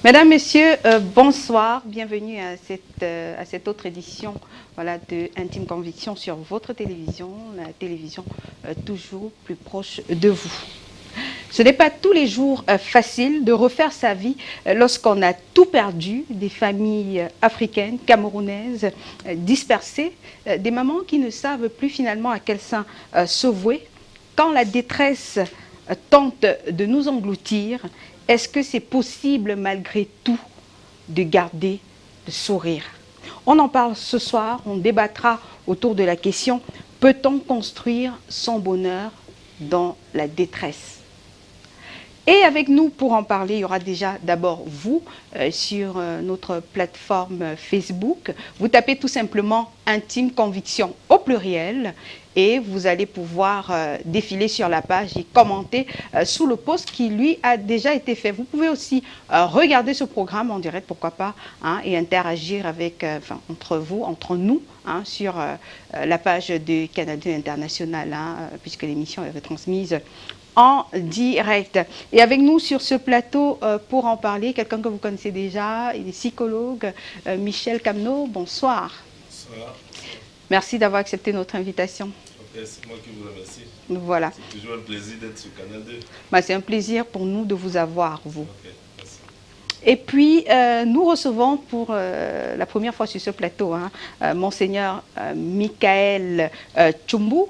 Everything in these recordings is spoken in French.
Mesdames, Messieurs, bonsoir. Bienvenue à cette autre édition voilà, de Intime Conviction sur votre télévision, la télévision toujours plus proche de vous. Ce n'est pas tous les jours facile de refaire sa vie lorsqu'on a tout perdu, des familles africaines, camerounaises, dispersées, des mamans qui ne savent plus finalement à quel sein se vouer. Quand la détresse tente de nous engloutir, est-ce que c'est possible malgré tout de garder le sourire? On en parle ce soir, on débattra autour de la question: peut-on construire son bonheur dans la détresse? Et avec nous pour en parler, il y aura déjà d'abord vous sur notre plateforme Facebook. Vous tapez tout simplement Intime Conviction au pluriel et vous allez pouvoir défiler sur la page et commenter sous le post qui lui a déjà été fait. Vous pouvez aussi regarder ce programme en direct, pourquoi pas, hein, et interagir avec, entre vous, entre nous, hein, sur la page de Canal 2 International, hein, puisque l'émission est retransmise en direct. Et avec nous sur ce plateau pour en parler, quelqu'un que vous connaissez déjà, il est psychologue, Michel Camneau. Bonsoir. Bonsoir. Merci d'avoir accepté notre invitation. Okay, c'est moi qui vous remercie. Voilà. C'est toujours un plaisir d'être sur Canal 2. Bah, c'est un plaisir pour nous de vous avoir, vous. Okay, merci. Et puis, nous recevons pour la première fois sur ce plateau, hein, Monseigneur Michael Tchumbu.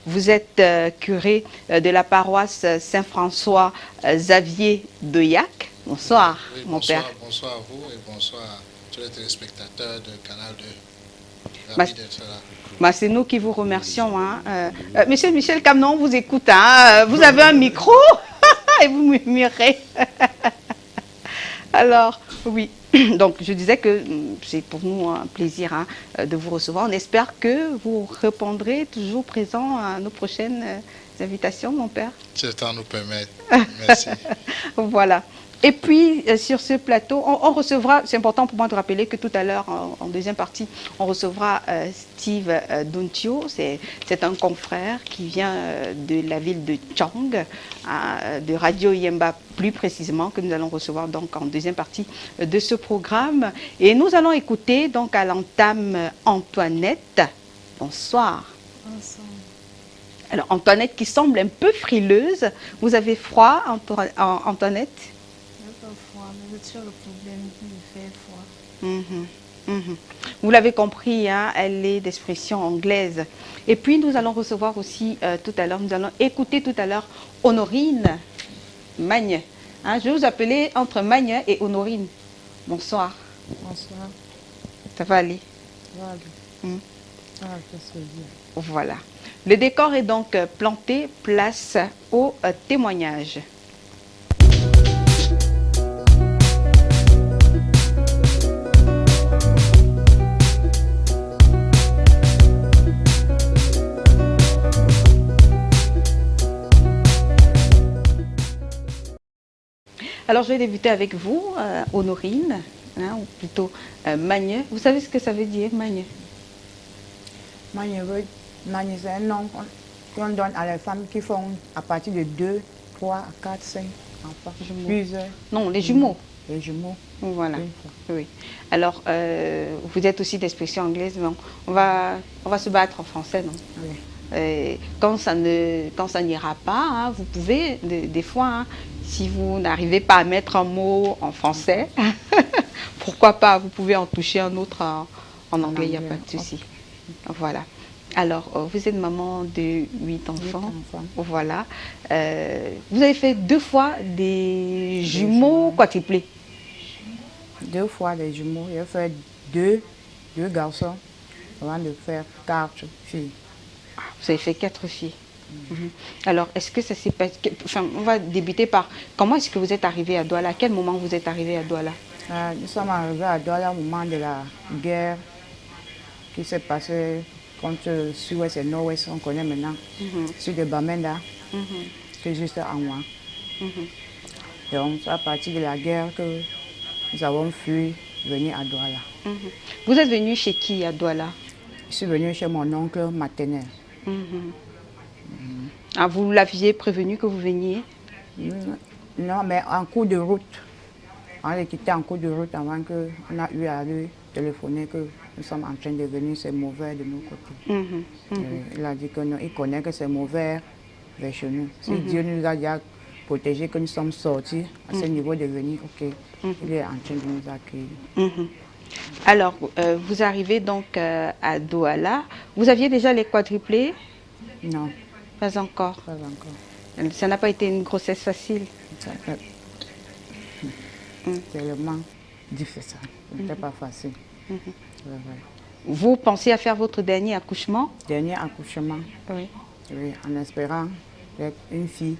Vous êtes curé de la paroisse Saint-François Xavier de Yac. Bonsoir, oui, mon père. Bonsoir à vous et bonsoir à tous les téléspectateurs de Canal 2. Ravi d'être là. Bah, c'est nous qui vous remercions. Hein. Monsieur Michel Camneau, on vous écoute. Hein. Vous avez un micro et vous murmurez. Alors, oui. Donc, je disais que c'est pour nous un plaisir, hein, de vous recevoir. On espère que vous répondrez toujours présent à nos prochaines invitations, mon père. Si le temps nous permet. Merci. Voilà. Et puis, sur ce plateau, on recevra, c'est important pour moi de rappeler que tout à l'heure, en deuxième partie, on recevra Steve Dontio. C'est un confrère qui vient de la ville de Tchang, de Radio Yemba plus précisément, que nous allons recevoir donc en deuxième partie de ce programme. Et nous allons écouter donc à l'entame Antoinette. Bonsoir. Bonsoir. Alors, Antoinette qui semble un peu frileuse. Vous avez froid, Antoinette? Froid, mais c'est le problème qui me fait froid. Vous l'avez compris, hein, elle est d'expression anglaise. Et puis nous allons recevoir aussi tout à l'heure, nous allons écouter tout à l'heure Honorine Magne. Hein, je vais vous appeler entre Magne et Honorine. Bonsoir. Bonsoir. Ça va aller? Voilà. Voilà. Le décor est donc planté, place au témoignage. Alors, je vais débuter avec vous, Honorine, hein, ou plutôt Magne. Vous savez ce que ça veut dire, Magne? Magne, c'est un nom qu'on donne à les femmes qui font à partir de 2, 3, 4, 5 enfants. Plusieurs. Non, les jumeaux. Les jumeaux. Voilà. Oui. Alors, vous êtes aussi d'expression anglaise, mais on va se battre en français, non? Oui. Quand ça n'ira pas, hein, vous pouvez, des fois, hein, si vous n'arrivez pas à mettre un mot en français, pourquoi pas, vous pouvez en toucher un autre en anglais, il n'y a pas de souci. Voilà. Alors, vous êtes maman de 8 enfants. Voilà. Vous avez fait 2 fois des jumeaux quadruplés. 2 fois des jumeaux. J'ai fait deux garçons avant de faire 4 filles. Vous avez fait 4 filles. Alors, est-ce que ça s'est passé... Enfin, on va débuter par... Comment est-ce que vous êtes arrivé à Douala? À quel moment vous êtes arrivé à Douala? Nous sommes arrivés à Douala au moment de la guerre qui s'est passée contre Sud-Ouest et Nord-Ouest, on connaît maintenant, sur de Bamenda, qui est juste en moi. Donc, c'est à partir de la guerre que nous avons fui venir à Douala. Vous êtes venu chez qui à Douala? Je suis venu chez mon oncle maternel. Ah, vous l'aviez prévenu que vous veniez? Non, mais en cours de route. On les quittait en cours de route avant qu'on a eu à lui téléphoner que nous sommes en train de venir, c'est mauvais de nos côtés. Il a dit que non, il connaît que c'est mauvais vers chez nous. Si Dieu nous a déjà protégés, que nous sommes sortis à ce niveau de venir, ok, il est en train de nous accueillir. Alors, vous arrivez donc à Douala. Vous aviez déjà les quadruplés? Non, Pas encore. pas encore. Ça n'a pas été une grossesse facile. Tellement difficile, ce n'était pas facile. Vous pensez à faire votre dernier accouchement? Dernier accouchement, Oui. oui, en espérant avec une fille,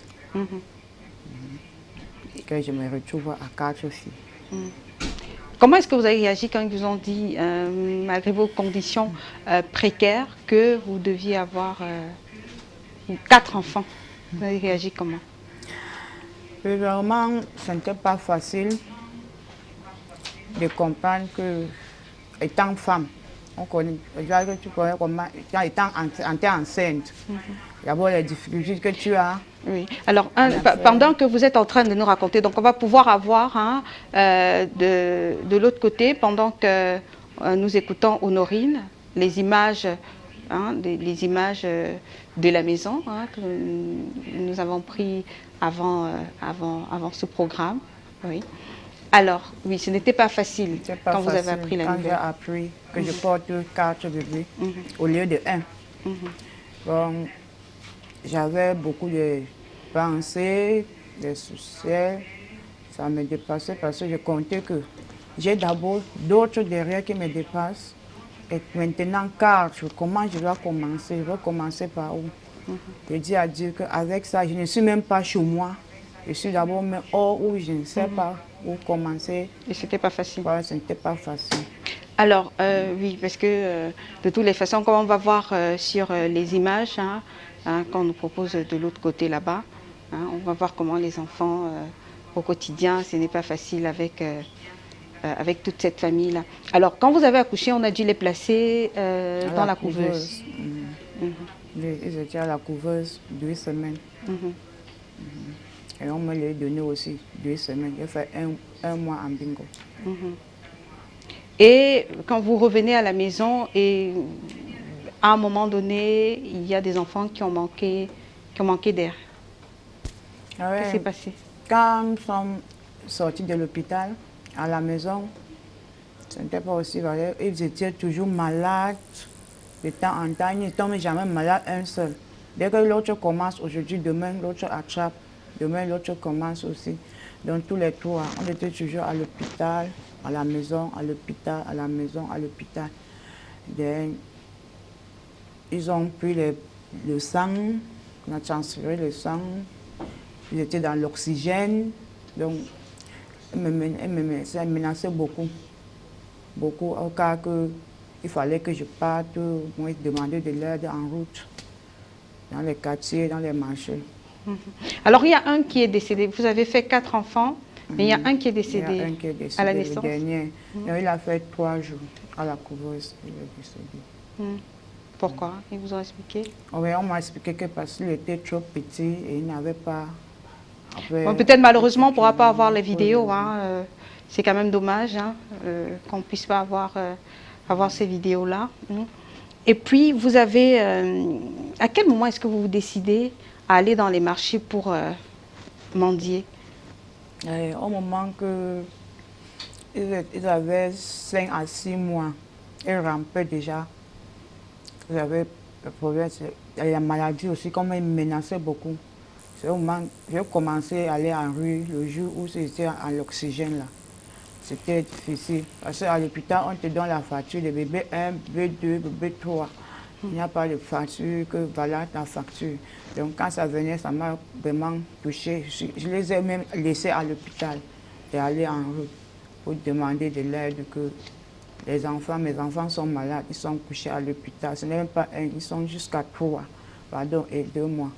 que je me retrouve à 4 filles. Comment est-ce que vous avez réagi quand ils vous ont dit, malgré vos conditions précaires, que vous deviez avoir 4 enfants? Vous avez réagi comment? Vraiment, ce n'était pas facile de comprendre que, étant femme, on connaît, tu connais comment, étant enceinte, d'abord les difficultés que tu as. Oui. Alors, pendant que vous êtes en train de nous raconter, donc on va pouvoir avoir de l'autre côté, pendant que nous écoutons Honorine, les images, les images de la maison que nous avons pris avant ce programme. Oui. Alors, oui, ce n'était pas facile quand vous avez appris la nouvelle. Quand j'ai appris que je porte 4 bébés au lieu de 1. Bon, j'avais beaucoup de pensées, de soucis. Ça me dépassait parce que je comptais que j'ai d'abord d'autres derrière qui me dépassent. Et maintenant, 4, comment je dois commencer? Je dois commencer par où? Je dis à Dieu qu'avec ça, je ne suis même pas chez moi. Je suis d'abord hors où je ne sais pas où commencer. Et ce n'était pas facile. Ouais, ce n'était pas facile. Alors, oui, parce que de toutes les façons, comme on va voir sur les images qu'on nous propose de l'autre côté là-bas, on va voir comment les enfants, au quotidien, ce n'est pas facile avec toute cette famille-là. Alors, quand vous avez accouché, on a dû les placer dans la couveuse. Ils étaient à la couveuse 2 semaines. Et on me les donnait aussi 2 semaines. J'ai fait un mois en bingo. Et quand vous revenez à la maison, et à un moment donné, il y a des enfants qui ont manqué d'air. Qu'est-ce qui s'est passé? Quand nous sommes sortis de l'hôpital, à la maison, ce n'était pas aussi vrai. Ils étaient toujours malades. De temps en temps, ils ne tombent jamais malades un seul. Dès que l'autre commence aujourd'hui, demain l'autre attrape. Demain l'autre commence aussi. Donc tous les 3, on était toujours à l'hôpital, à la maison, à l'hôpital, à la maison, à l'hôpital. Ils ont pris le sang, on a transféré le sang. Ils étaient dans l'oxygène. Donc, ça menaçait beaucoup. Beaucoup, au cas qu'il fallait que je parte, moi, demander de l'aide en route, dans les quartiers, dans les marchés. Alors, il y a un qui est décédé. Vous avez fait 4 enfants, mais il y a un qui est décédé, Il y a un qui est décédé à la naissance. Le dernier. Il a fait 3 jours à la couveuse. Il est décédé. Pourquoi? Ils vous ont expliqué? Oui, on m'a expliqué que parce qu'il était trop petit et il n'avait pas... Bon, peut-être malheureusement on ne pourra pas avoir les vidéos. C'est quand même dommage qu'on ne puisse pas avoir ces vidéos-là. Et puis, vous avez... à quel moment est-ce que vous vous décidez à aller dans les marchés pour mendier? Au moment que ils avaient 5 à 6 mois, ils rampaient déjà. Ils avaient le problème, la maladie aussi, comme ils menaçaient beaucoup. C'est au moment où j'ai commencé à aller en rue le jour où c'était à l'oxygène là. C'était difficile. Parce qu'à l'hôpital, on te donne la facture de bébé 1, bébé 2, bébé 3. Il n'y a pas de facture que voilà ta facture. Donc quand ça venait, ça m'a vraiment touché. Je les ai même laissés à l'hôpital et aller en route pour demander de l'aide que mes enfants sont malades, ils sont couchés à l'hôpital. Ce n'est même pas un, ils sont jusqu'à 3, et 2 mois.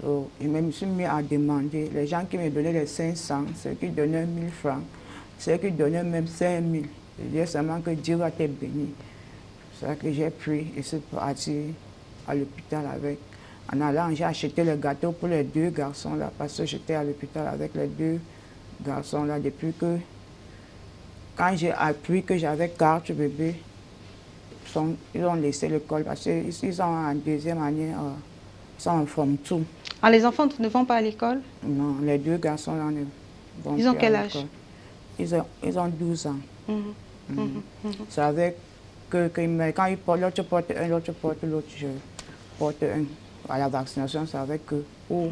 Je me suis mis à demander, les gens qui me donnaient les 500, ceux qui donnaient 1000 francs, ceux qui donnaient même 5000. Je disais seulement que Dieu va te bénir. C'est ça que j'ai pris et suis parti à l'hôpital avec. En allant, j'ai acheté le gâteau pour les 2 garçons là, parce que j'étais à l'hôpital avec les 2 garçons là depuis que quand j'ai appris que j'avais 4 bébés, ils ont laissé l'école parce qu'ils sont en deuxième année, ils sont en forme tout. Ah, les enfants ne vont pas à l'école? Non, les 2 garçons là ne vont Ils ont plus quel à âge? l'école. Ils ont 12 ans. C'est avec quand ils portent, l'autre porte un, l'autre porte l'autre, je porte un. À la vaccination, c'est avec eux. Ou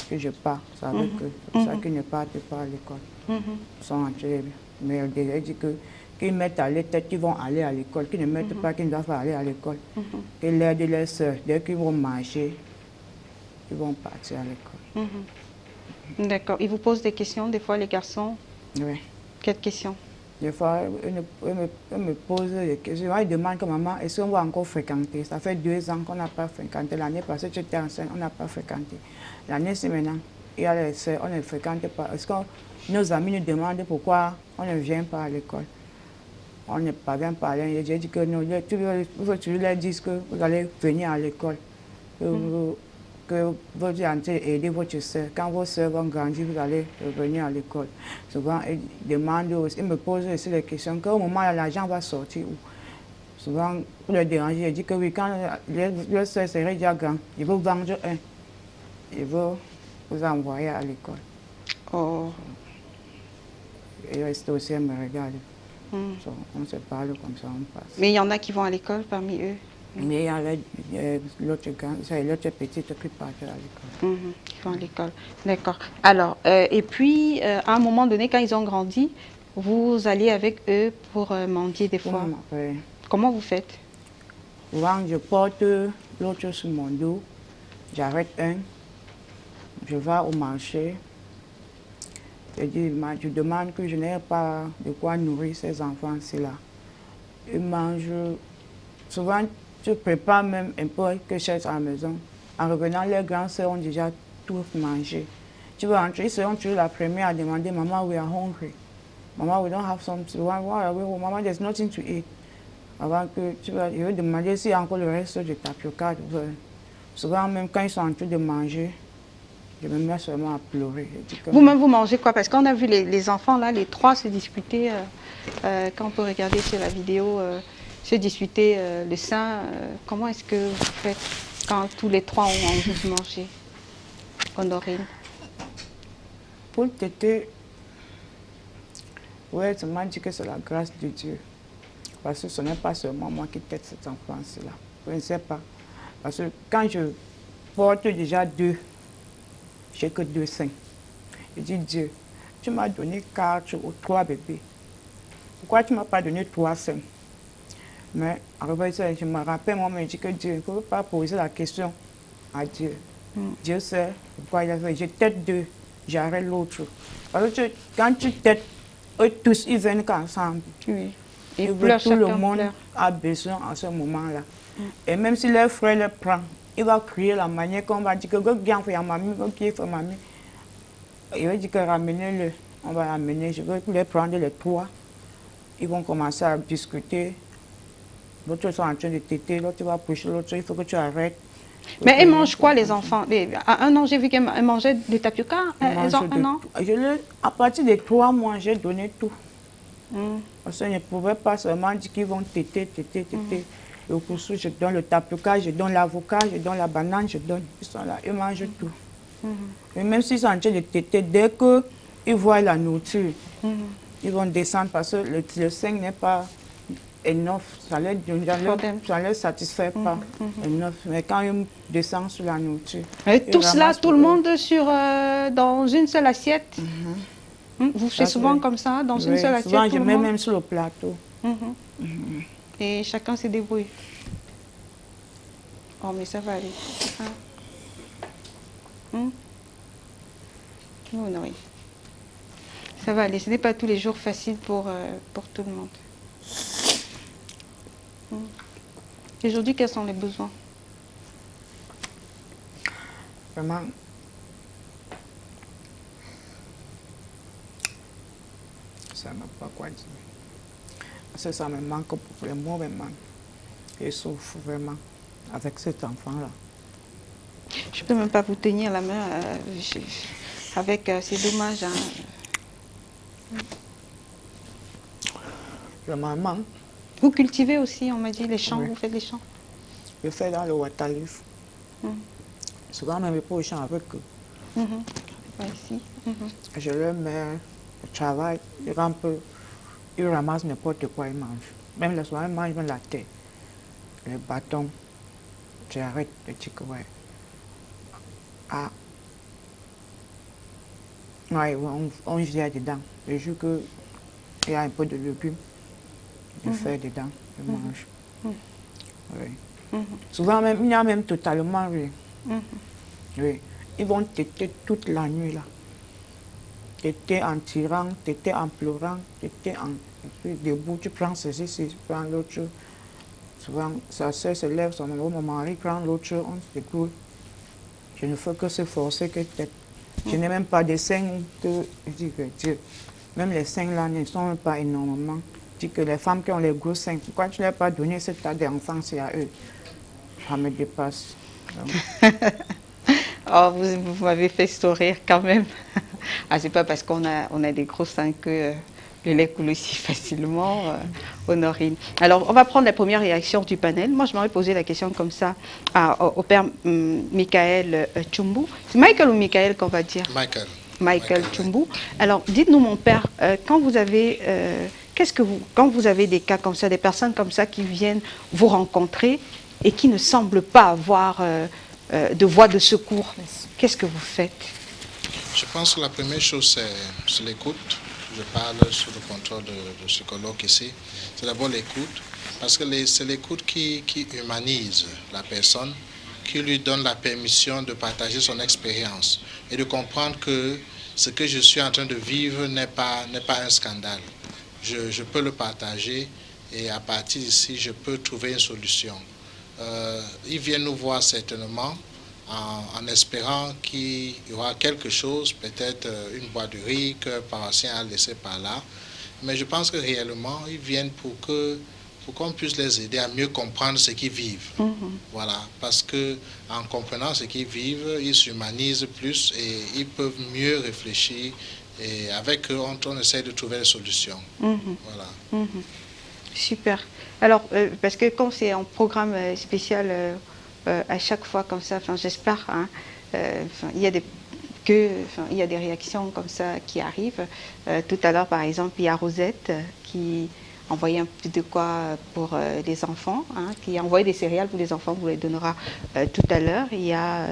que je pars, c'est avec eux. C'est pour ça qu'ils ne partent pas à l'école. Ils sont entrés. Mais il dit que qu'ils mettent à la tête qu'ils vont aller à l'école, qu'ils ne mettent pas qu'ils ne doivent pas aller à l'école. Qu'ils l'aident leurs soeurs. Dès qu'ils vont marcher, ils vont partir à l'école. D'accord. Ils vous posent des questions, des fois, les garçons? Oui. Quelles questions? Des fois, eux me posent des questions. Ils demandent que maman, est-ce qu'on va encore fréquenter? Ça fait 2 ans qu'on n'a pas fréquenté. L'année passée, tu étais enceinte, on n'a pas fréquenté. L'année, c'est maintenant. Il y a les sœurs, on ne fréquente pas. Est-ce que nos amis nous demandent pourquoi on ne vient pas à l'école? On ne parvient pas à aller. J'ai dit que non, tu leur dis que vous allez venir à l'école. Que vous allez aider votre soeur. Quand vos soeurs vont grandir, vous allez revenir à l'école. Souvent, ils demandent aussi, ils me posent aussi des questions, qu'au moment où l'argent va sortir où. Souvent, pour les déranger, je dis que oui, quand les soeurs seraient déjà grands, ils vont vendre un. Ils vont vous envoyer à l'école. Oh. Et reste aussi, ils me regardent. On se parle comme ça, on passe. Mais il y en a qui vont à l'école parmi eux? Mais il y a l'autre petite qui part à l'école. Qui vont à l'école. D'accord. Alors, et puis, à un moment donné, quand ils ont grandi, vous allez avec eux pour mendier des fois. Oui. Comment vous faites? Souvent, je porte l'autre sur mon dos, j'arrête un, je vais au marché, je demande que je n'ai pas de quoi nourrir ces enfants-ci-là. Ils mangent. Souvent, je prépare même un peu quelque chose à la maison. En revenant, les grands sœurs ont déjà tout mangé. Tu vas entrer, ils seront toujours la première à demander, Maman, we are hungry. Maman, we don't have something. Maman, there's nothing to eat. Avant que tu vas, je vais demander s'il y a encore le reste de tapioca. Souvent, même quand ils sont en train de manger, je me mets seulement à pleurer. Vous-même, vous mangez quoi? Parce qu'on a vu les enfants, là, les 3 se disputer, quand on peut regarder sur la vidéo, se disputer le sein. Comment est-ce que vous faites quand tous les 3 ont envie de manger? Honorine. Pour téter, ouais, tu m'as dit que c'est la grâce de Dieu. Parce que ce n'est pas seulement moi qui tète cet enfant-là. Je ne sais pas. Parce que quand je porte déjà 2, j'ai que 2 seins. Je dis, Dieu, tu m'as donné 4 ou 3 bébés. Pourquoi tu ne m'as pas donné 3 seins? Mais en réalité, je me rappelle, moi, je dis que Dieu ne peut pas poser la question à Dieu. Dieu sait pourquoi il a fait. Je tète 2, j'arrête l'autre. Parce que quand tu têtes, eux tous, ils viennent qu'ensemble. Oui. Et Ils tout pleurent, le chacun monde pleure. a besoin à ce moment-là. Et même si leur frère le prend, il va crier la manière qu'on va dire que bien fait mamie, qui fait mamie. Il va dire que ramenez-le, on va l'amener, je vais les prendre les 3. Ils vont commencer à discuter. L'autre sont en train de téter, l'autre va pousser l'autre, il faut que tu arrêtes. Mais ils mangent quoi, les enfants? À 1 an, j'ai vu qu'ils mangeaient du tapioca. Ils ont 1 an? À partir de 3 mois, j'ai donné tout. Parce que je ne pouvais pas seulement dire qu'ils vont téter. Le couscous, je donne le tapioca, je donne l'avocat, je donne la banane, je donne. Ils sont là, ils mangent tout. Et même s'ils sont en train de téter, dès qu'ils voient la nourriture, ils vont descendre parce que le sein n'est pas enough, ça ne les satisfait pas enough. Mais quand ils descendent sur la nourriture. Et tout cela, tout le monde dans une seule assiette? Vous faites souvent comme ça, dans une seule assiette? Souvent, je mets même sur le plateau. Et chacun se débrouille. Oh, mais ça va aller. Oui. Ça va aller. Ce n'est pas tous les jours facile pour tout le monde. Aujourd'hui, quels sont les besoins? Vraiment, ça ne m'a pas quoi dire. Parce que ça me manque, les mots me manquent. Je souffre vraiment avec cet enfant-là. Je ne peux même pas vous tenir la main avec ces dommages. Je m'en manque. Vous cultivez aussi, on m'a dit, les champs, Oui. vous faites les champs. Je fais dans le Waterleaf. Mhm. Souvent, même les pauvres champs avec eux. Ouais, si. Je leur mets le travail, ils ramassent n'importe quoi, ils mangent. Même le soir, ils mangent même la terre. Les bâtons, j'arrête de dire que ouais. Ah. Ouais, on vient dedans. Le jour qu'il y a un peu de légumes, je fais dedans, je mange. Oui. Souvent, même, il y a même totalement rien. Oui. Ils vont téter toute la nuit là. Téter en tirant, téter en pleurant, téter en debout. Tu prends ceci, tu prends l'autre chose. Souvent, sa soeur se lève, mon mari prend l'autre chose, on se débrouille. Je ne fais que se forcer que tête. Je n'ai même pas de seins que je dis que Dieu. Même les seins là ne sont même pas énormément. Je dis que les femmes qui ont les gros seins, pourquoi tu ne leur as pas donné cet tas d'enfants, c'est à eux. Ça me dépasse. Oh, vous m'avez fait sourire quand même. Ah, c'est pas parce qu'on a des gros seins que le lait coule aussi facilement, Honorine. Alors, on va prendre la première réaction du panel. Moi, je m'aurais posé la question comme ça au père Michael Tchumbu. C'est Michael ou Michael qu'on va dire? Michael Tchumbu. Alors, dites-nous, mon père, quand vous avez, quand vous avez des cas comme ça, des personnes comme ça qui viennent vous rencontrer et qui ne semblent pas avoir de voie de secours, qu'est-ce que vous faites? Je pense que la première chose, c'est l'écoute. Je parle sous le contrôle de psychologue ici. C'est d'abord l'écoute, parce que c'est l'écoute qui humanise la personne, qui lui donne la permission de partager son expérience et de comprendre que ce que je suis en train de vivre n'est pas un scandale. Je peux le partager et à partir d'ici, je peux trouver une solution. Ils viennent nous voir certainement en espérant qu'il y aura quelque chose, peut-être une boîte de riz que paroissien a laissé par là. Mais je pense que réellement, ils viennent pour qu'on puisse les aider à mieux comprendre ce qu'ils vivent. Voilà, parce qu'en comprenant ce qu'ils vivent, ils s'humanisent plus et ils peuvent mieux réfléchir. Et avec eux, on essaie de trouver des solutions. Voilà. Super. Alors, parce que quand c'est un programme spécial, à chaque fois comme ça, j'espère, hein, il y a des réactions comme ça qui arrivent. Tout à l'heure, par exemple, il y a Rosette qui envoyait un peu de quoi pour les enfants, hein, qui a envoyé des céréales pour les enfants, vous les donnera tout à l'heure. Il y a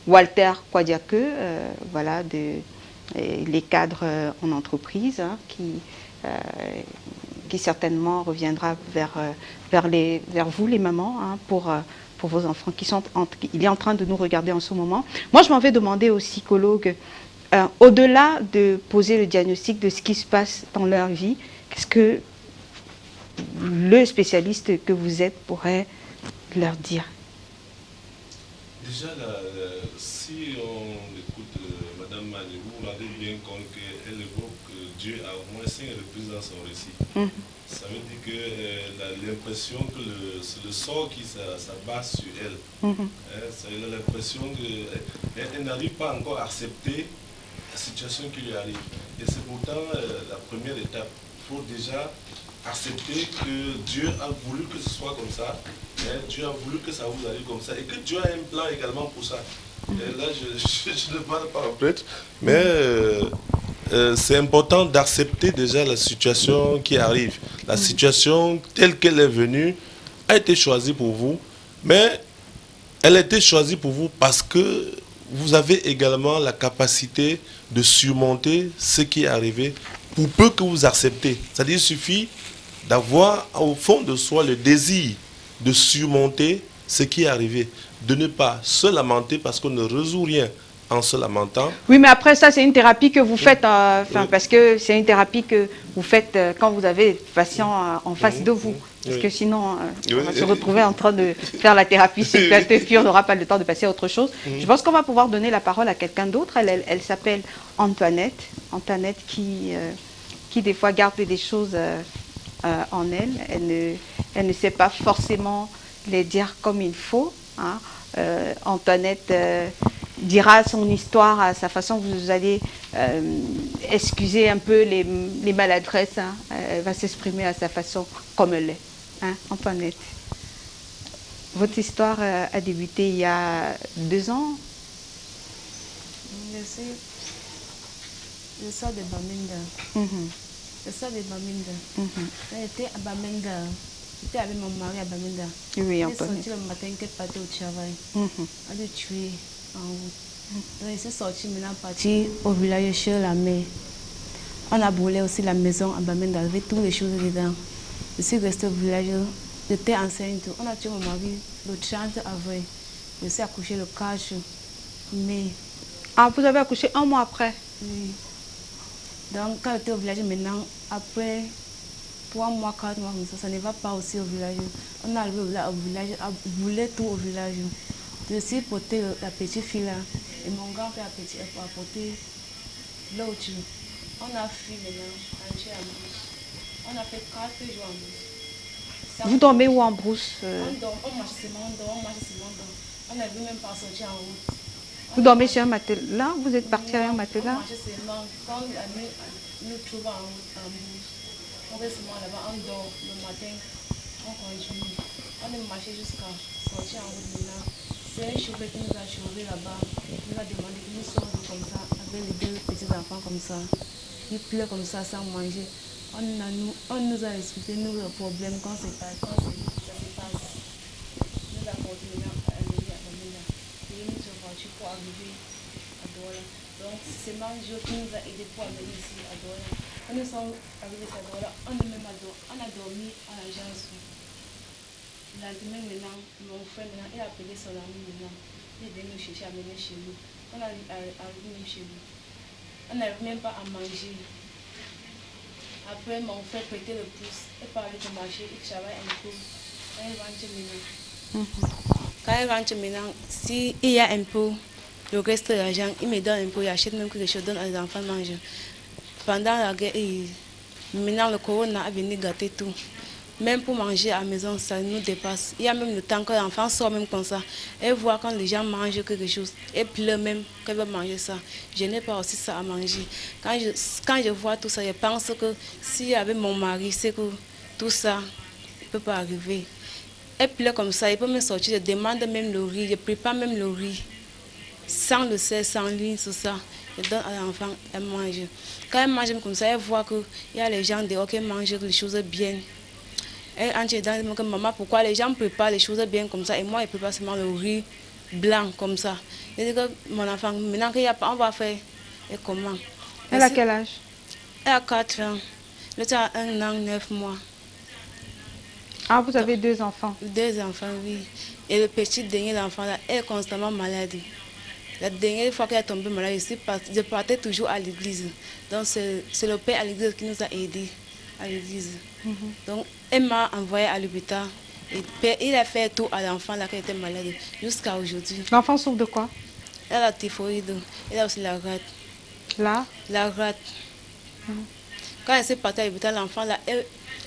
Walter Kwadiake, voilà, les cadres en entreprise, hein, qui certainement reviendra vers vous, les mamans, hein, pour vos enfants il est en train de nous regarder en ce moment. Moi, je m'en vais demander aux psychologues, au-delà de poser le diagnostic de ce qui se passe dans leur vie, qu'est-ce que le spécialiste que vous êtes pourrait leur dire? Déjà, si on écoute Mme Manibou, on a bien compte qu'elle évoque Dieu à au moins 5 reprises dans son récit. Ça veut dire qu'elle a l'impression que c'est le sort qui s'abat sur elle. Elle a l'impression qu'elle n'arrive pas encore à accepter la situation qui lui arrive. Et c'est pourtant la première étape. Il faut déjà accepter que Dieu a voulu que ce soit comme ça. Dieu a voulu que ça vous arrive comme ça. Et que Dieu a un plan également pour ça. Et là, je ne parle pas en prêtre, mais c'est important d'accepter déjà la situation qui arrive. La situation telle qu'elle est venue a été choisie pour vous, mais elle a été choisie pour vous parce que vous avez également la capacité de surmonter ce qui est arrivé pour peu que vous acceptez. C'est-à-dire qu'il suffit d'avoir au fond de soi le désir de surmonter ce qui est arrivé, de ne pas se lamenter parce qu'on ne résout rien en se lamentant. Oui, mais après ça, c'est une thérapie que vous faites, parce que c'est une thérapie que vous faites quand vous avez des patients en face de vous. Parce que sinon, on va se retrouver en train de faire la thérapie sur plateau et puis on n'aura pas le temps de passer à autre chose. Je pense qu'on va pouvoir donner la parole à quelqu'un d'autre. Elle s'appelle Antoinette. Antoinette qui des fois garde des choses en elle. Elle ne sait pas forcément les dire comme il faut. Hein. Antoinette, dira son histoire à sa façon. Vous allez excuser un peu les maladresses. Hein. Elle va s'exprimer à sa façon comme elle est. Hein, en planète. Votre histoire a débuté il y a 2 ans. Je sors de Bamenda. Je sors de Bamenda. Quand j'étais à Bamenda, j'étais avec mon mari à Bamenda. Oui, Il en est planète. sorti le matin qu'il partait au travail. On a tué en route. Donc il s'est sorti maintenant parti au village chez la mère. On a brûlé aussi la maison à Bamenda avec toutes les choses dedans. Je suis restée au village. J'étais enceinte. On a tué mon mari le 30 avril. Je suis accouchée le 4 mai. Ah, vous avez accouché 1 mois après. Oui. Donc, quand j'étais au village maintenant, après 3 mois, 4 mois, comme ça ne va pas aussi au village. On est arrivé au village, à brûler tout au village. Je suis porté la petite fille là, et mon grand-père a porté l'autre. On a fui maintenant, entier en brousse. On a fait 4 jours en brousse. Vous dormez où en brousse On dort, on marche seulement, on marche seulement. On n'avait même pas sorti en route. Vous dormez sur un matelas? Vous êtes parti avec un On matelas? marchait seulement. Quand la nuit nous trouve en brousse, on reste seulement là-bas, on dort le matin, on continue. On est marché jusqu'à sortir en route maintenant. C'est un chauffeur qui nous a chauffé là-bas. Il nous a demandé que nous sortions comme ça, avec les 2 petits enfants comme ça. Ils pleurent comme ça sans manger. On nous a expliqué nous le problème quand ça se passe. Nous a porté maintenant à arriver à Bamenda. Et nous sommes voiture pour arriver à Douala. Donc c'est Manjo qui nous a aidés pour arriver ici à Douala. Quand nous sommes arrivés à Douala, on a dormi à l'agence. Le lendemain maintenant, mon frère maintenant, il a appelé son ami maintenant. Il est venu nous chercher à venir chez nous. On est arrivé même chez nous. On n'arrive même pas à manger. Après, mon frère prêtait le pouce. Il parlait de marché, il travaille un peu. Quand il rentre maintenant, s'il y a un peu, le reste de l'argent, il me donne un peu, il achète même quelque chose, donne à les enfants manger. Pendant la guerre, maintenant le corona a venu gâter tout. Même pour manger à la maison, ça nous dépasse. Il y a même le temps que l'enfant sort même comme ça. Et voit quand les gens mangent quelque chose, et pleure même qu'elle veut manger ça. Je n'ai pas aussi ça à manger. Quand je vois tout ça, je pense que s'il y avait mon mari, c'est que tout ça ne peut pas arriver. Elle pleure comme ça, il peut me sortir, je demande même le riz, je prépare même le riz. Sans le sel, sans l'huile, tout ça. Je donne à l'enfant, elle mange. Quand elle mange comme ça, elle voit qu'il y a les gens dehors qui mangent les choses bien. Elle entre dans le maman, pourquoi les gens préparent les choses bien comme ça et moi, je prépare seulement le riz blanc comme ça. Je dis que mon enfant, maintenant qu'il n'y a pas, on va faire. Et comment? Elle a quel âge? Elle a 4 ans. L'autre a 1 an, 9 mois. Ah, vous avez 2 enfants? 2 enfants, oui. Et le petit dernier enfant là, elle est constamment malade. La dernière fois qu'elle est tombée malade, je partais toujours à l'église. Donc c'est le père à l'église qui nous a aidés à l'église. Donc elle m'a envoyé à l'hôpital. Et il a fait tout à l'enfant là qui était malade jusqu'à aujourd'hui. L'enfant souffre de quoi? Elle a la typhoïde, elle a aussi la rate. Là? La rate. Quand elle s'est partie à l'hôpital, l'enfant là,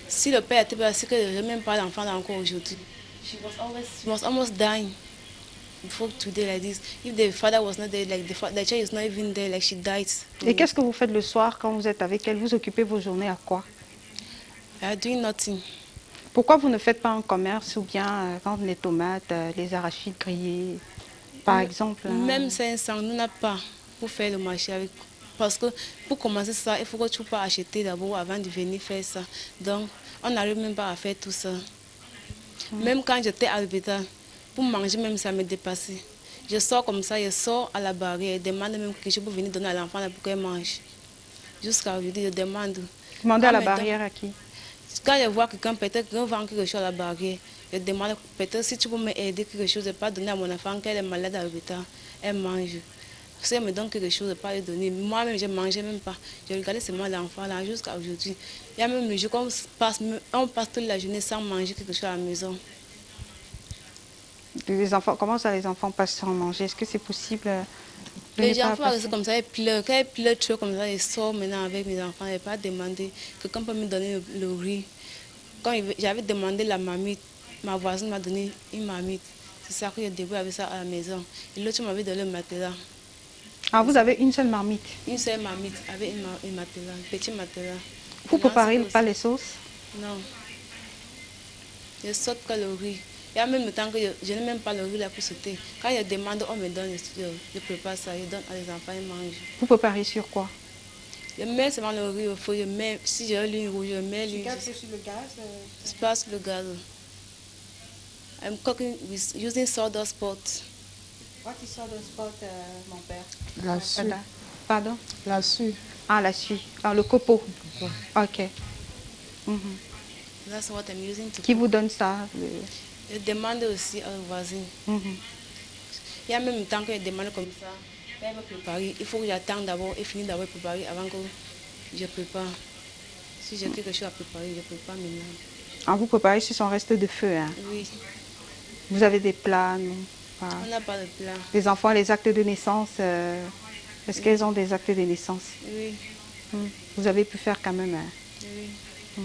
si le père était passé, que je ne même pas l'enfant là encore aujourd'hui. She was almost dying before today like this. If the father was not there, like the child is not even there, like she died. Et qu'est-ce que vous faites le soir quand vous êtes avec elle? Vous occupez vos journées à quoi? Doing nothing. Pourquoi vous ne faites pas un commerce ou bien vendre les tomates, les arachides grillés, par exemple? Même 500, nous n'avons pas pour faire le marché avec. Parce que pour commencer ça, il faut que tu pas acheter d'abord avant de venir faire ça. Donc, on n'arrive même pas à faire tout ça. Même quand j'étais à l'hôpital, pour manger même ça me dépassait. Je sors comme ça, je sors à la barrière, je demande même quelque chose pour venir donner à l'enfant pour qu'elle mange. Jusqu'à aujourd'hui, je demande. Demandez à la barrière à qui? Quand je vois quelqu'un, peut-être quelqu'un vend quelque chose à la barrière, je demande peut-être si tu peux m'aider quelque chose, je ne pas donner à mon enfant qu'elle est malade à l'hôpital, elle mange. Si elle me donne quelque chose, je ne pas lui donner. Moi-même, je ne mangeais même pas. Je regardais seulement l'enfant là jusqu'à aujourd'hui. Il y a même le jour qu'on passe toute la journée sans manger quelque chose à la maison. Les enfants, comment ça les enfants passent sans manger? Est-ce que c'est possible? Les enfants restent comme ça, ils pleurent. Quand ils pleurent trop comme ça, ils sortent maintenant avec mes enfants. Je n'ai pas demandé. Quelqu'un peut me donner le riz. Quand j'avais demandé la marmite, ma voisine m'a donné une marmite. C'est ça que je débrouille avec ça à la maison. Et l'autre m'avait donné le matelas. Ah, vous avez une seule marmite. Une seule marmite avec une matelas, un petit matelas. Vous Maintenant, préparez c'est pas aussi- les sauces? Non. Je saute que le riz. Il y a même le temps que je n'ai même pas le riz là pour sauter. Quand je demande, on me donne, je prépare ça, je donne à les enfants, ils mangent. Vous préparez sur quoi? Je mets seulement le riz au feu, je mets, si j'ai l'huile rouge, je mets l'huile. sur le gaz. Je passe le gaz. I'm cooking with using sawdust pot. What is the spot, mon père? La suie. Pardon? La suie. Ah, la suie. Ah, le copeau. Ok. Mhm. That's what I'm using to Qui cook. vous donne ça? Je demande aussi aux voisins. Mhm. Il y a même temps que je demande comme ça. Elle va préparer. Il faut que j'attende d'abord et finir d'abord de préparer avant que je prépare. Si j'ai quelque chose à préparer, je prépare maintenant. Ah, vous préparez sur son reste de feu. Hein? Oui, Vous avez des plats, non? Ah. on n'a pas de plat. Les enfants, les actes de naissance, est-ce qu'elles ont des actes de naissance? Oui, Vous avez pu faire quand même. Hein? oui.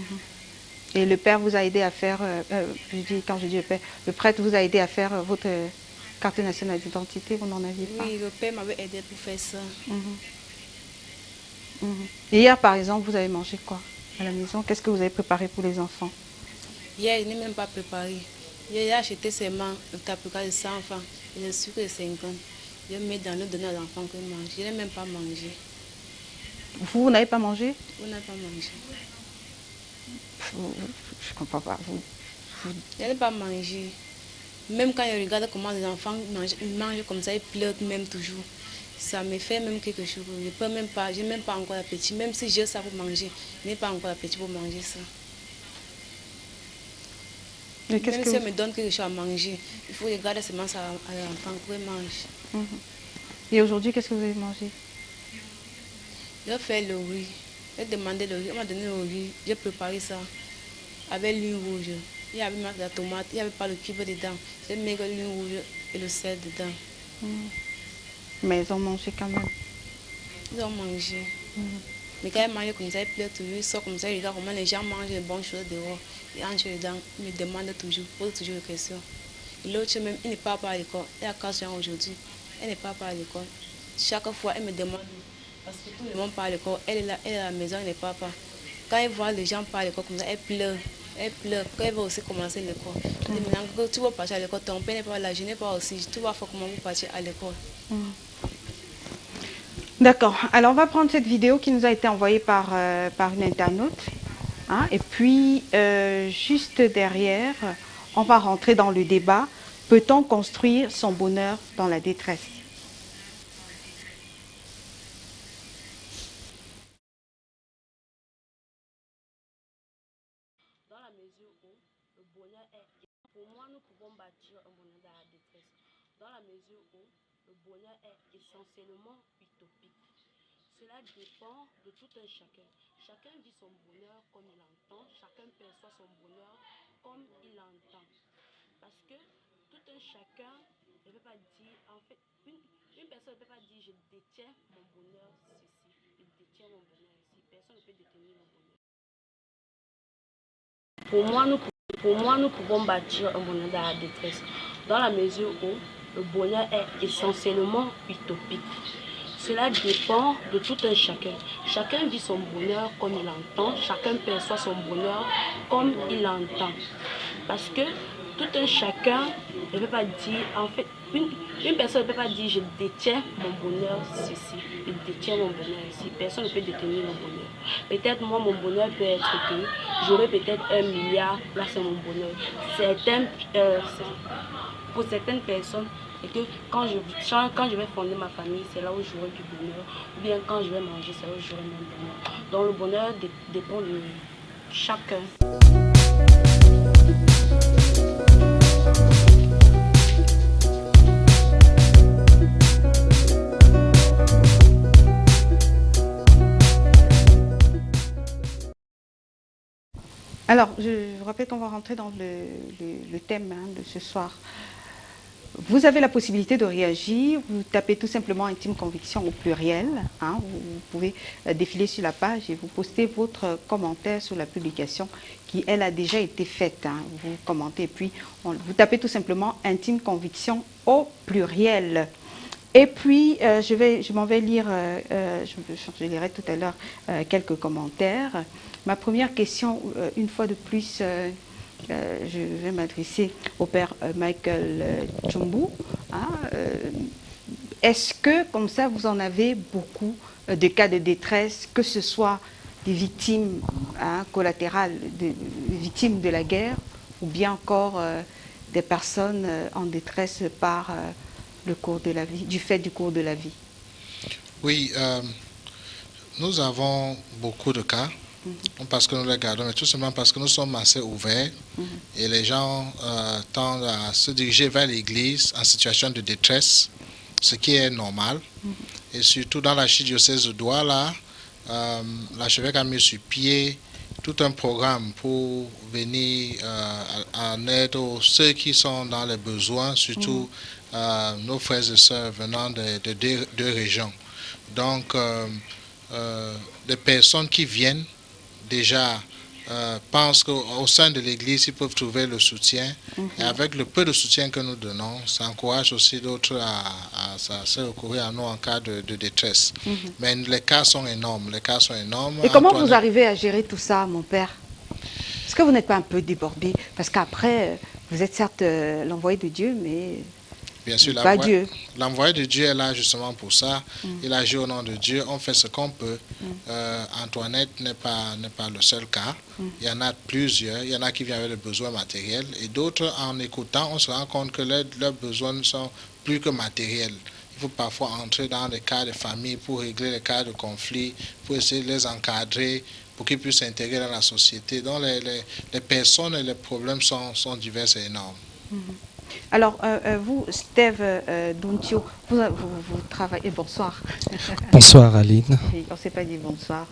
Et le père vous a aidé à faire, quand je dis le père, le prêtre vous a aidé à faire votre carte nationale d'identité, vous n'en aviez pas? Oui, le père m'avait aidé pour faire ça. Et hier, par exemple, vous avez mangé quoi à la maison? Qu'est-ce que vous avez préparé pour les enfants? Hier, je n'ai même pas préparé. J'ai acheté seulement le tapuka de 100 francs et le sucre de 50. Je mets dans le donner aux enfants qu'ils mangent. Je n'ai même pas mangé. Vous n'avez pas mangé? On n'a pas mangé. Je ne comprends pas. Je n'ai pas mangé. Même quand je regarde comment les enfants mangent, ils mangent comme ça, ils pleurent même toujours. Ça me fait même quelque chose. Je peux même pas, j'ai même pas encore l'appétit. Même si j'ai ça pour manger, je n'ai pas encore l'appétit pour manger ça. Mais qu'est-ce Même que si vous- on me donne quelque chose à manger, il faut regarder seulement ça à l'enfant pour qu'il mange. Et aujourd'hui, qu'est-ce que vous avez mangé? J'ai fait le riz. J'ai demandé le riz. On m'a donné le riz. J'ai préparé ça avec l'huile rouge. Il y avait même la tomate. Il n'y avait pas le cube dedans. J'ai mis l'huile rouge et le sel dedans. Mais ils ont mangé quand même. Ils ont mangé. Mais quand ils mangent comme ça, ils pleurent toujours. Ils sortent comme ça, ils regardent comment les gens mangent les bonnes choses dehors. Ils entrent dedans. Ils me demandent toujours, posent toujours des questions. Et l'autre même, il ne part pas à l'école. Elle a 4 ans aujourd'hui. Elle ne part pas à l'école. Chaque fois, elle me demande. Parce que tout le monde part à l'école. Elle est là, elle est à la maison, elle ne part pas. Quand elle voit les gens partir à l'école comme ça, elle pleure. Elle pleure. Quand elle va aussi commencer l'école. Elle dit maintenant que tu vas partir à l'école, ton père n'est pas là, je n'ai pas aussi. Tu vas faire comment vous partir à l'école. D'accord. Alors, on va prendre cette vidéo qui nous a été envoyée par une internaute. Hein, et puis, juste derrière, on va rentrer dans le débat. Peut-on construire son bonheur dans la détresse? Dans la mesure où le bonheur est... Pour moi, nous pouvons bâtir un bonheur dans la détresse. Dans la mesure où le bonheur est essentiellement utopique. Cela dépend de tout un chacun. Chacun vit son bonheur comme il entend. Chacun perçoit son bonheur comme il entend. Parce que tout un chacun ne peut pas dire... En fait, une personne ne peut pas dire je détiens mon bonheur ceci. Je détiens mon bonheur ici. Personne ne peut détenir mon bonheur. Pour moi, nous pouvons bâtir un bonheur dans la détresse. Dans la mesure où le bonheur est essentiellement utopique. Cela dépend de tout un chacun. Chacun vit son bonheur comme il entend. Chacun perçoit son bonheur comme il entend. Parce que tout un chacun ne peut pas dire... En fait, une personne ne peut pas dire je détiens mon bonheur ceci. Je détiens mon bonheur ici. Personne ne peut détenir mon bonheur. Peut-être moi, mon bonheur peut être que j'aurai peut-être 1 milliard. Là, c'est mon bonheur. Pour certaines personnes, et que quand je vais fonder ma famille, c'est là où j'aurai du bonheur. Ou bien quand je vais manger, c'est là où j'aurai mon bonheur. Donc le bonheur dépend de chacun. Alors, je rappelle qu'on va rentrer dans le thème hein, de ce soir. Vous avez la possibilité de réagir, vous tapez tout simplement Intime Conviction au pluriel, hein, vous pouvez défiler sur la page et vous postez votre commentaire sur la publication qui, elle, a déjà été faite. Hein. Vous commentez et puis vous tapez tout simplement Intime Conviction au pluriel. Et puis, je m'en vais lire, je lirai tout à l'heure quelques commentaires. Ma première question, une fois de plus, je vais m'adresser au père Michael Tchumbu. Hein, est-ce que, comme ça, vous en avez beaucoup de cas de détresse, que ce soit des victimes collatérales, des victimes de la guerre, ou bien encore des personnes en détresse par le cours de la vie, du fait du cours de la vie? Oui, nous avons beaucoup de cas. Parce que nous les gardons, mais tout simplement parce que nous sommes assez ouverts et les gens tendent à se diriger vers l'Église en situation de détresse, ce qui est normal. Et surtout dans l'archidiocèse de Douala, l'archevêque a mis sur pied tout un programme pour venir en aide aux ceux qui sont dans les besoins, surtout nos frères et sœurs venant de deux régions. Donc, les personnes qui viennent déjà pensent qu'au sein de l'Église, ils peuvent trouver le soutien. Et avec le peu de soutien que nous donnons, ça encourage aussi d'autres à se recourir à nous en cas de détresse. Mais les cas sont énormes. Les cas sont énormes. Et comment vous arrivez à gérer tout ça, mon père? Est-ce que vous n'êtes pas un peu débordé? Parce qu'après, vous êtes certes l'envoyé de Dieu, mais... Bien sûr, l'envoyé de Dieu est là justement pour ça. Il agit au nom de Dieu. On fait ce qu'on peut. Antoinette n'est pas le seul cas. Il y en a plusieurs. Il y en a qui viennent avec des besoins matériels. Et d'autres, en écoutant, on se rend compte que leurs besoins ne sont plus que matériels. Il faut parfois entrer dans des cas de famille pour régler les cas de conflit, pour essayer de les encadrer, pour qu'ils puissent s'intégrer dans la société. Donc les personnes et les problèmes sont divers et énormes. Alors, vous, Steve Duntio, vous travaillez... Bonsoir. Bonsoir, Aline. On ne s'est pas dit bonsoir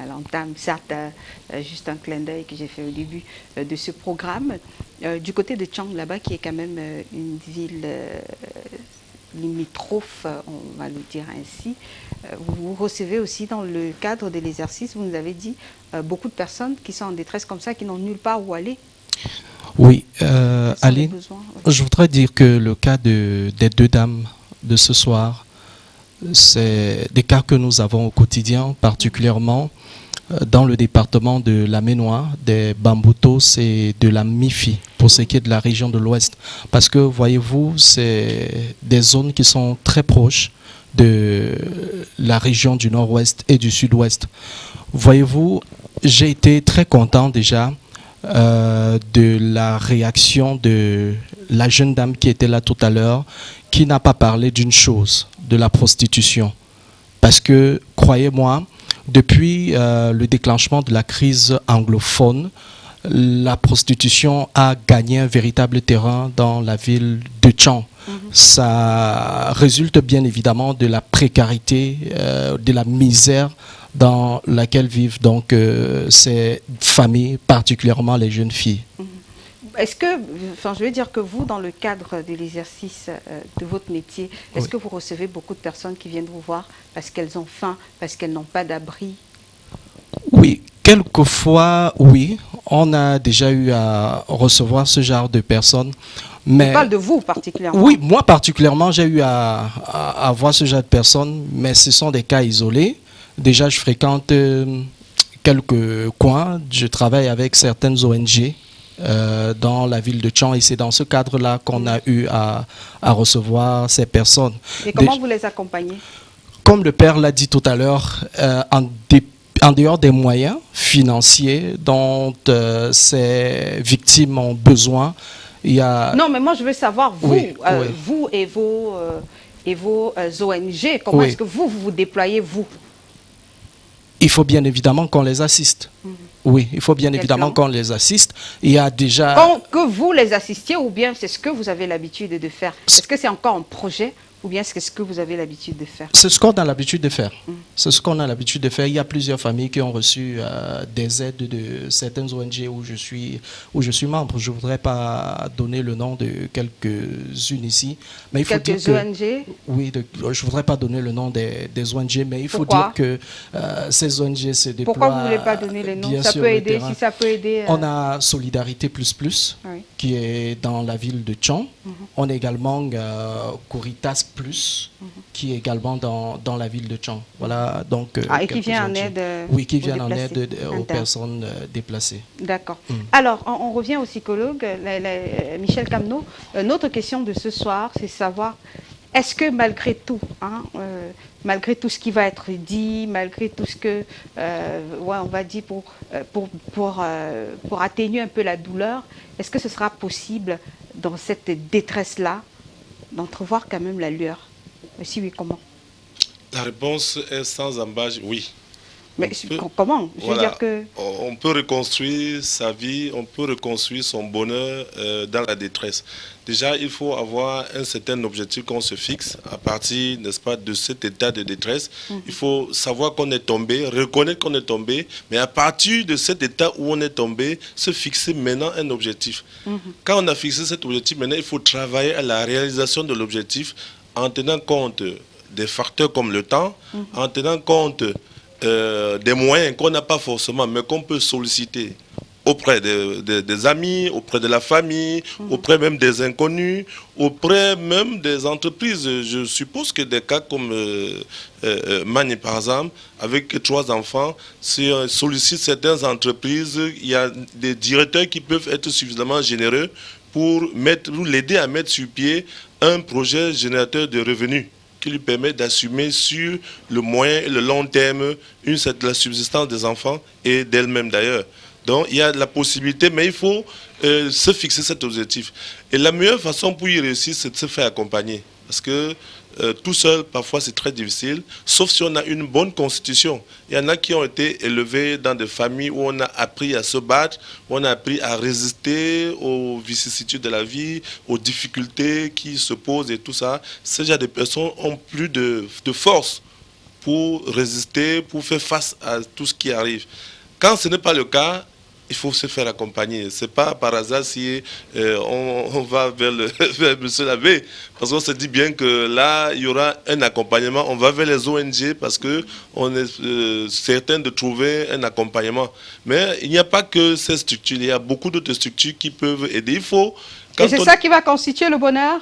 à l'entame. Certes, juste un clin d'œil que j'ai fait au début de ce programme. Du côté de Tchang, là-bas, qui est quand même une ville limitrophe, on va le dire ainsi, vous recevez aussi dans le cadre de l'exercice, vous nous avez dit, beaucoup de personnes qui sont en détresse comme ça, qui n'ont nulle part où aller. Oui, Aline, je voudrais dire que le cas des deux dames de ce soir, c'est des cas que nous avons au quotidien, particulièrement dans le département de la Ménois, des Bamboutos et de la Mifi, pour ce qui est de la région de l'Ouest. Parce que, voyez-vous, c'est des zones qui sont très proches de la région du Nord-Ouest et du Sud-Ouest. Voyez-vous, j'ai été très content déjà de la réaction de la jeune dame qui était là tout à l'heure, qui n'a pas parlé d'une chose, de la prostitution. Parce que, croyez-moi, depuis le déclenchement de la crise anglophone, la prostitution a gagné un véritable terrain dans la ville de Tchang. Ça résulte bien évidemment de la précarité, de la misère dans laquelle vivent donc ces familles, particulièrement les jeunes filles. Est-ce que, enfin, je veux dire que vous, dans le cadre de l'exercice de votre métier, est-ce que vous recevez beaucoup de personnes qui viennent vous voir parce qu'elles ont faim, parce qu'elles n'ont pas d'abri? Oui, quelquefois, oui. On a déjà eu à recevoir ce genre de personnes. Mais je parle de vous particulièrement. Oui, moi particulièrement, j'ai eu à voir ce genre de personnes, mais ce sont des cas isolés. Déjà, je fréquente quelques coins. Je travaille avec certaines ONG dans la ville de Tchang et c'est dans ce cadre-là qu'on a eu à recevoir ces personnes. Et comment vous les accompagnez? Comme le père l'a dit tout à l'heure, en dehors des moyens financiers dont ces victimes ont besoin, il y a... Non, mais moi je veux savoir, vous, vous et vos ONG, comment est-ce que vous déployez, vous? Il faut bien évidemment qu'on les assiste. Oui, il faut bien évidemment qu'on les assiste. Il y a déjà... Que vous les assistiez ou bien c'est ce que vous avez l'habitude de faire? Est-ce que c'est encore un projet Ou bien c'est ce que vous avez l'habitude de faire? C'est ce qu'on a l'habitude de faire. C'est ce qu'on a l'habitude de faire. Il y a plusieurs familles qui ont reçu des aides de certaines ONG où je suis membre. Je ne voudrais pas donner le nom de quelques-unes ici. Mais il faut Quelques dire ONG? Oui, je ne voudrais pas donner le nom des ONG, mais il faut Pourquoi? dire que ces ONG se déploient. Pourquoi vous ne voulez pas donner les noms? bien Ça sur peut le aider, terrain. si ça peut aider. On a Solidarité Plus Plus, Oui. qui est dans la ville de Tchon. On a également Coritas Plus, qui est également dans la ville de Tchon. Voilà, donc, Et qui quelques vient en ONG. aide Oui, qui aux vient en déplacés aide aux internes. personnes déplacées. D'accord. Alors, on revient au psychologue, Michel Camneau. Notre question de ce soir, c'est savoir, est-ce que malgré tout, malgré tout ce qui va être dit, malgré tout ce que, on va dire pour atténuer un peu la douleur, est-ce que ce sera possible dans cette détresse-là d'entrevoir quand même la lueur? Si oui, comment? La réponse est sans embâche, oui. Mais comment? Je veux dire que... On peut reconstruire sa vie, on peut reconstruire son bonheur dans la détresse. Déjà, il faut avoir un certain objectif qu'on se fixe à partir, n'est-ce pas, de cet état de détresse. Il faut savoir qu'on est tombé, reconnaître qu'on est tombé, mais à partir de cet état où on est tombé, se fixer maintenant un objectif. Quand on a fixé cet objectif, maintenant, il faut travailler à la réalisation de l'objectif en tenant compte des facteurs comme le temps, en tenant compte des moyens qu'on n'a pas forcément, mais qu'on peut solliciter auprès des amis, auprès de la famille, auprès même des inconnus, auprès même des entreprises. Je suppose que des cas comme Mani, par exemple, avec 3 enfants, si on sollicite certaines entreprises, il y a des directeurs qui peuvent être suffisamment généreux pour l'aider à mettre sur pied un projet générateur de revenus qui lui permet d'assumer sur le moyen et le long terme la subsistance des enfants et d'elle-même d'ailleurs. Donc il y a la possibilité, mais il faut se fixer cet objectif. Et la meilleure façon pour y réussir, c'est de se faire accompagner. Parce que tout seul, parfois, c'est très difficile, sauf si on a une bonne constitution. Il y en a qui ont été élevés dans des familles où on a appris à se battre, où on a appris à résister aux vicissitudes de la vie, aux difficultés qui se posent et tout ça. Ces genre de personnes ont plus de force pour résister, pour faire face à tout ce qui arrive. Quand ce n'est pas le cas, il faut se faire accompagner. Ce n'est pas par hasard si on va vers M. Labbé, parce qu'on se dit bien que là, il y aura un accompagnement. On va vers les ONG parce qu'on est certain de trouver un accompagnement. Mais il n'y a pas que ces structures, il y a beaucoup d'autres structures qui peuvent aider. Il faut, Et c'est ça qui va constituer le bonheur?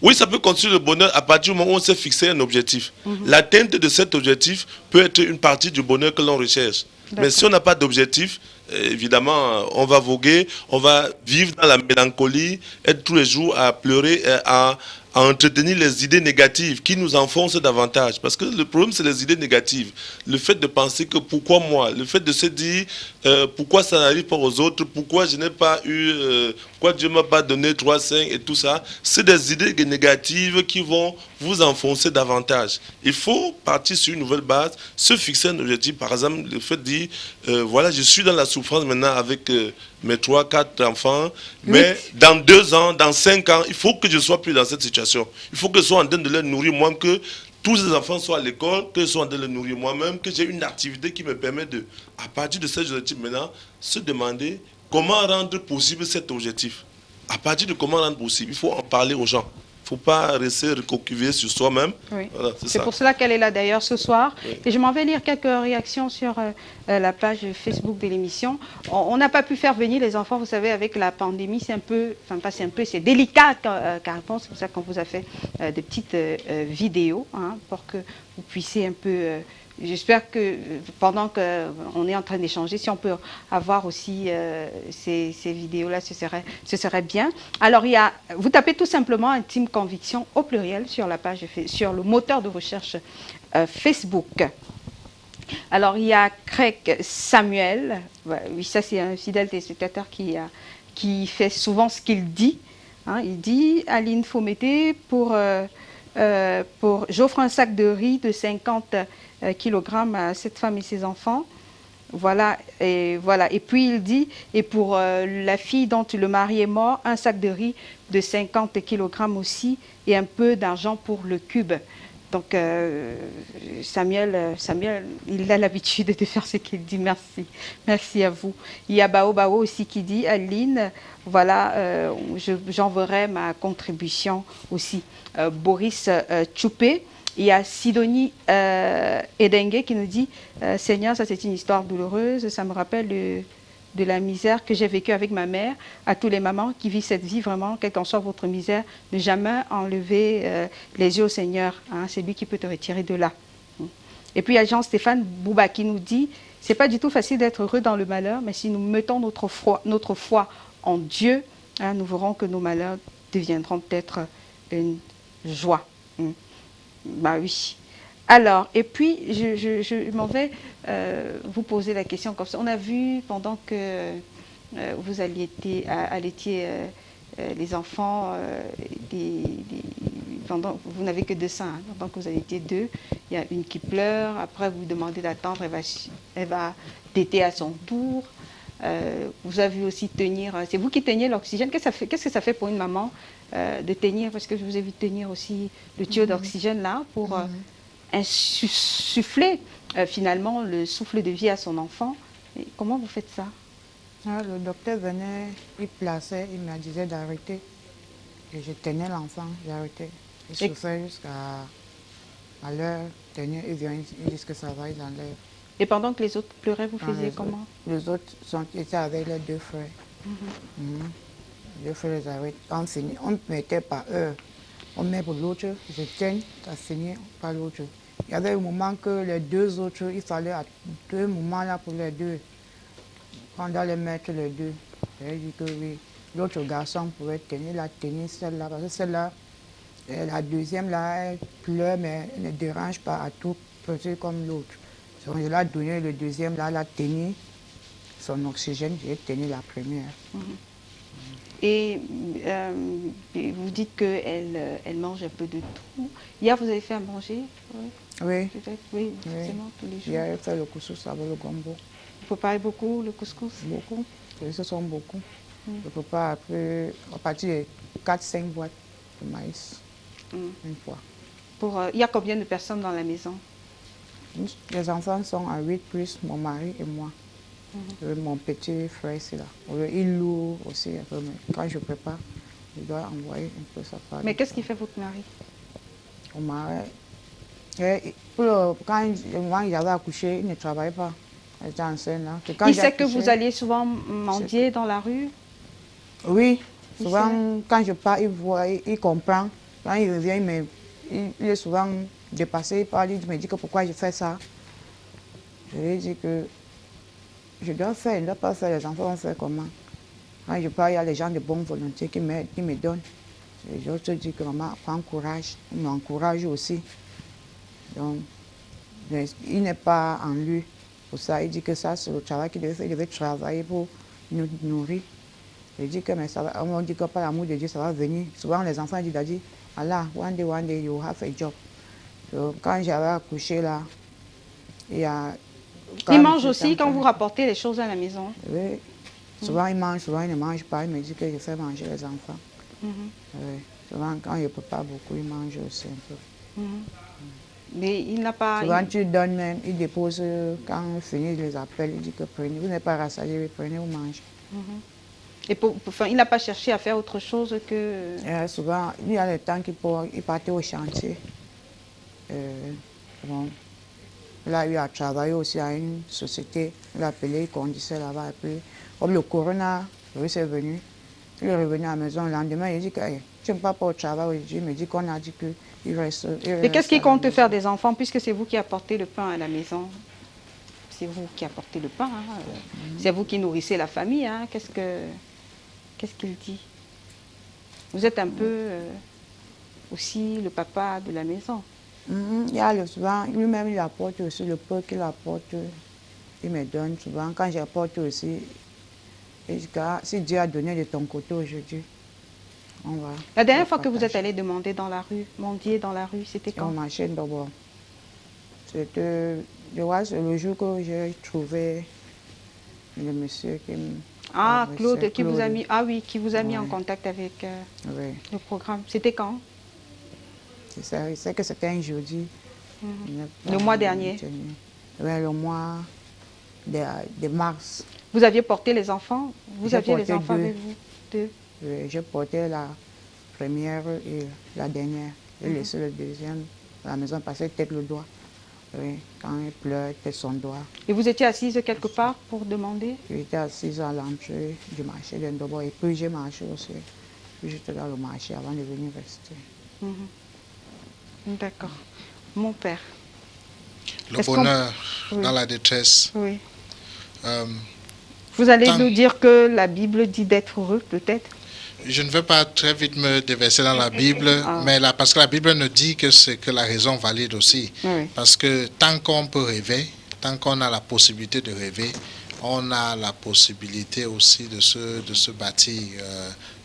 Oui, ça peut constituer le bonheur à partir du moment où on s'est fixé un objectif. L'atteinte de cet objectif peut être une partie du bonheur que l'on recherche. Mais si on n'a pas d'objectif, évidemment, on va voguer, on va vivre dans la mélancolie, être tous les jours à pleurer, à entretenir les idées négatives qui nous enfoncent davantage. Parce que le problème, c'est les idées négatives. Le fait de penser que pourquoi moi, le fait de se dire pourquoi ça n'arrive pas aux autres, pourquoi je n'ai pas eu, pourquoi Dieu ne m'a pas donné 3, 5 et tout ça, c'est des idées négatives qui vont vous enfoncer davantage. Il faut partir sur une nouvelle base, se fixer un objectif. Par exemple, le fait de dire, voilà, je suis dans la souffrance maintenant avec mes 3, 4 enfants, mais dans 2 ans, dans 5 ans, il faut que je ne sois plus dans cette situation. Il faut que je sois en train de les nourrir moi, que tous ces enfants soient à l'école, que je sois en train de les nourrir moi-même, que j'ai une activité qui me permet de, à partir de cet objectif maintenant, se demander comment rendre possible cet objectif. À partir de comment rendre possible, il faut en parler aux gens. Il ne faut pas rester recouvrir sur soi-même. Oui. Voilà, c'est pour cela qu'elle est là d'ailleurs ce soir. Oui. Et je m'en vais lire quelques réactions sur la page Facebook de l'émission. On n'a pas pu faire venir les enfants, vous savez, avec la pandémie, c'est un peu, enfin pas c'est un peu, c'est délicat carrément. C'est pour ça qu'on vous a fait des petites vidéos pour que vous puissiez un peu... J'espère que pendant qu'on est en train d'échanger, si on peut avoir aussi ces vidéos-là, ce serait bien. Alors, vous tapez tout simplement Intime Conviction au pluriel sur la page, sur le moteur de recherche Facebook. Alors, il y a Craig Samuel. Oui, ça c'est un fidèle téléspectateur qui fait souvent ce qu'il dit. Il dit, Aline Fomété, j'offre un sac de riz de 50 kilogrammes à cette femme et ses enfants. Voilà, et voilà. Et puis il dit, et pour la fille dont le mari est mort, un sac de riz de 50 kg aussi, et un peu d'argent pour le cube. Donc Samuel, il a l'habitude de faire ce qu'il dit. Merci, merci à vous. Il y a Bao Bao aussi qui dit, Aline, voilà, j'enverrai ma contribution aussi. Boris Tchoupé. Il y a Sidonie Edengue qui nous dit Seigneur, ça c'est une histoire douloureuse, ça me rappelle de la misère que j'ai vécue avec ma mère. À tous les mamans qui vivent cette vie, vraiment, quelle qu'en soit votre misère, ne jamais enlever les yeux au Seigneur. Hein, c'est lui qui peut te retirer de là. Et puis il y a Jean-Stéphane Bouba qui nous dit c'est pas du tout facile d'être heureux dans le malheur, mais si nous mettons notre foi en Dieu, hein, nous verrons que nos malheurs deviendront peut-être une joie. Bah oui. Alors, et puis, je m'en vais vous poser la question comme ça. On a vu pendant que vous allaitiez les enfants, pendant, vous n'avez que 2 seins, hein, pendant que vous allaitiez 2, il y a une qui pleure, après vous demandez d'attendre, elle va téter à son tour. Vous avez aussi tenir, c'est vous qui teniez l'oxygène. Qu'est-ce que ça fait pour une maman de tenir, parce que je vous ai vu tenir aussi le tuyau d'oxygène là pour insuffler finalement le souffle de vie à son enfant. Et comment vous faites ça? Le docteur venait, il plaçait, il me disait d'arrêter. Et je tenais l'enfant, j'arrêtais. Il souffrait jusqu'à l'heure, tenir, ils viennent, ils disent que ça va, ils enlèvent. Et pendant que les autres pleuraient, vous faisiez comment? Les autres étaient avec les 2 frères. Les 2 frères les arrêtent. On finit, on mettait par heure. On met pour l'autre, je tiens, ça finit par l'autre. Il y avait un moment que les 2 autres, il fallait à 2 moments là pour les 2. On doit les mettre les 2. J'ai dit que oui. L'autre garçon pouvait tenir celle-là, parce que celle-là, la deuxième là, elle pleure, mais elle ne dérange pas à tout petit comme l'autre. Donc je l'ai donné le deuxième là, elle a tenu son oxygène, j'ai tenu la première. Et vous dites qu'elle elle mange un peu de tout. Hier, vous avez fait à manger? Oui. Oui, forcément, tous les jours. Hier, elle fait le couscous avec le gombo. Vous préparez beaucoup le couscous? Beaucoup. Ce sont beaucoup. Je prépare à partir de 4-5 boîtes de maïs une fois. Il y a combien de personnes dans la maison? Les enfants sont à 8 plus mon mari et moi. Mon petit frère, c'est là. Il loue aussi un peu, mais quand je prépare, je dois envoyer un peu sa part. Mais qu'est-ce qui fait votre mari? Mon mari, quand il avait accouché, il ne travaillait pas. Il était enceinte là. Il sait que vous alliez souvent mendier dans la rue? Oui, souvent quand je pars, il voit, il comprend. Quand il revient, il est souvent dépassé, il parle, il me dit que pourquoi je fais ça. Je lui ai dit que je dois faire, je ne dois pas faire, les enfants vont faire comment. Quand je pars, il y a les gens de bonne volonté qui me donnent. Je te dis que maman, prends courage, il m'encourage aussi. Donc, il n'est pas en lui pour ça. Il dit que ça, c'est le travail qu'il devait faire. Il devait travailler pour nous nourrir. Je dis que mais ça va, on dit que par l'amour de Dieu, ça va venir. Souvent, les enfants disent, Allah, one day, you have a job. Donc, quand j'avais accouché là, il y a... Il mange aussi quand vous rapportez les choses à la maison? Oui. Souvent, il mange, souvent, il ne mange pas. Il me dit que je fais manger les enfants. Oui. Souvent, quand il ne peut pas beaucoup, il mange aussi un peu. Mais il n'a pas... Souvent, tu donnes même, il dépose, quand il finit, il les appelle, il dit que prenez, vous n'êtes pas rassasié, prenez, vous mangez. Et il n'a pas cherché à faire autre chose que... Souvent, il y a le temps qu'il partait au chantier. Bon. Là, il a travaillé aussi à une société, il a appelé, il conduisait là-bas. Comme le corona, c'est venu. Il est revenu à la maison le lendemain, il dit que tu n'aimes pas au travail aujourd'hui. Il me dit qu'on a dit qu'il reste. Et qu'est-ce qu'il compte faire des enfants, puisque c'est vous qui apportez le pain à la maison? C'est vous qui apportez le pain, hein. C'est vous qui nourrissez la famille. Hein. Qu'est-ce qu'il dit? Vous êtes un peu aussi le papa de la maison. Il y a souvent, lui-même, il apporte aussi le peu qu'il apporte. Il me donne souvent. Quand j'apporte aussi, et si Dieu a donné de ton côté aujourd'hui, on va. La dernière fois que vous êtes allé demander dans la rue, mendier dans la rue, c'était quand? Sur ma chaîne d'abord. C'était le jour que j'ai trouvé le monsieur qui me... Ah, oui, Claude, c'est qui vous a Claude. mis, ah oui, qui vous a mis en Ouais. contact avec Oui, le programme. C'était quand? c'est ça. C'est que c'était un jeudi. Le mois dernier. Oui, le mois de mars. Vous aviez porté les enfants? Vous J'ai aviez les porté enfants deux. avec vous? Deux. Je portais la première et la dernière. J'ai laissé le deuxième à la maison parce que peut-être le doigt. Oui, quand il pleure, peut-être son doigt. Et vous étiez assise quelque part pour demander? J'étais assise à l'entrée du marché de Ndobo et puis j'ai marché aussi. Puis j'étais dans le marché avant de venir rester. D'accord. Mon père. Le Est-ce qu'on- bonheur Oui. dans la détresse. Oui. euh, Vous allez Tant- nous dire que la Bible dit d'être heureux, peut-être? Je ne veux pas très vite me déverser dans la Bible, Ah. mais parce que la Bible nous dit que c'est que la raison valide aussi. Oui. Parce que tant qu'on peut rêver, tant qu'on a la possibilité de rêver, on a la possibilité aussi de se bâtir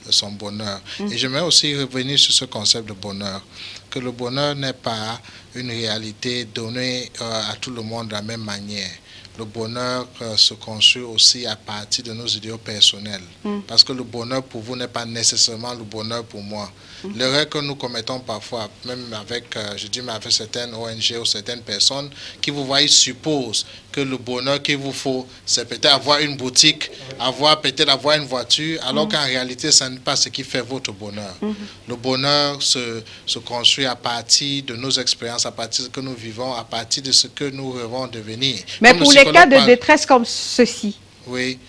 son bonheur. Et j'aimerais aussi revenir sur ce concept de bonheur, que le bonheur n'est pas une réalité donnée à tout le monde de la même manière. Le bonheur se construit aussi à partir de nos idéaux personnels. Parce que le bonheur pour vous n'est pas nécessairement le bonheur pour moi. L'erreur que nous commettons parfois, même avec, je dis, mais avec certaines ONG ou certaines personnes, qui vous voient, ils supposent que le bonheur qu'il vous faut, c'est peut-être avoir une boutique, peut-être avoir une voiture, alors qu'en réalité, ce n'est pas ce qui fait votre bonheur. Le bonheur se construit à partir de nos expériences, à partir de ce que nous vivons, à partir de ce que nous rêvons devenir. Mais Comme le pour les cas psychologue de parle- détresse comme ceci, Oui.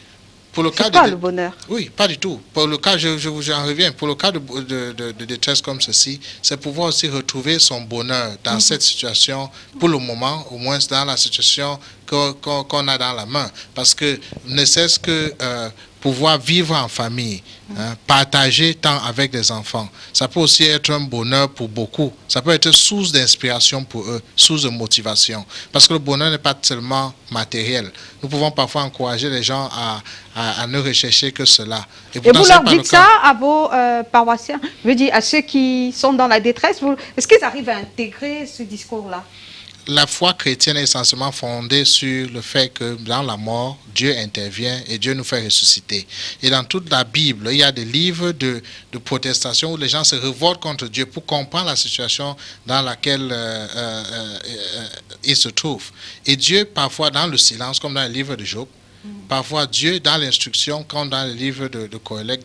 Pour le cas c'est quoi de, le bonheur? oui, pas du tout. Pour le cas, j'en reviens. Pour le cas de détresse comme ceci, c'est pouvoir aussi retrouver son bonheur dans cette situation, pour le moment, au moins dans la situation qu'on a dans la main. Parce que ne cesse que pouvoir vivre en famille, partager temps avec des enfants, ça peut aussi être un bonheur pour beaucoup. Ça peut être source d'inspiration pour eux, source de motivation. Parce que le bonheur n'est pas seulement matériel. Nous pouvons parfois encourager les gens à ne rechercher que cela. Et pourtant, vous ce n'est leur pas le dites cas. ça à vos paroissiens? Je veux dire, à ceux qui sont dans la détresse, est-ce qu'ils arrivent à intégrer ce discours-là? La foi chrétienne est essentiellement fondée sur le fait que dans la mort, Dieu intervient et Dieu nous fait ressusciter. Et dans toute la Bible, il y a des livres de protestation où les gens se révoltent contre Dieu pour comprendre la situation dans laquelle ils se trouvent. Et Dieu, parfois dans le silence, comme dans le livre de Job, parfois Dieu, dans l'instruction, comme dans le livre de Corélec,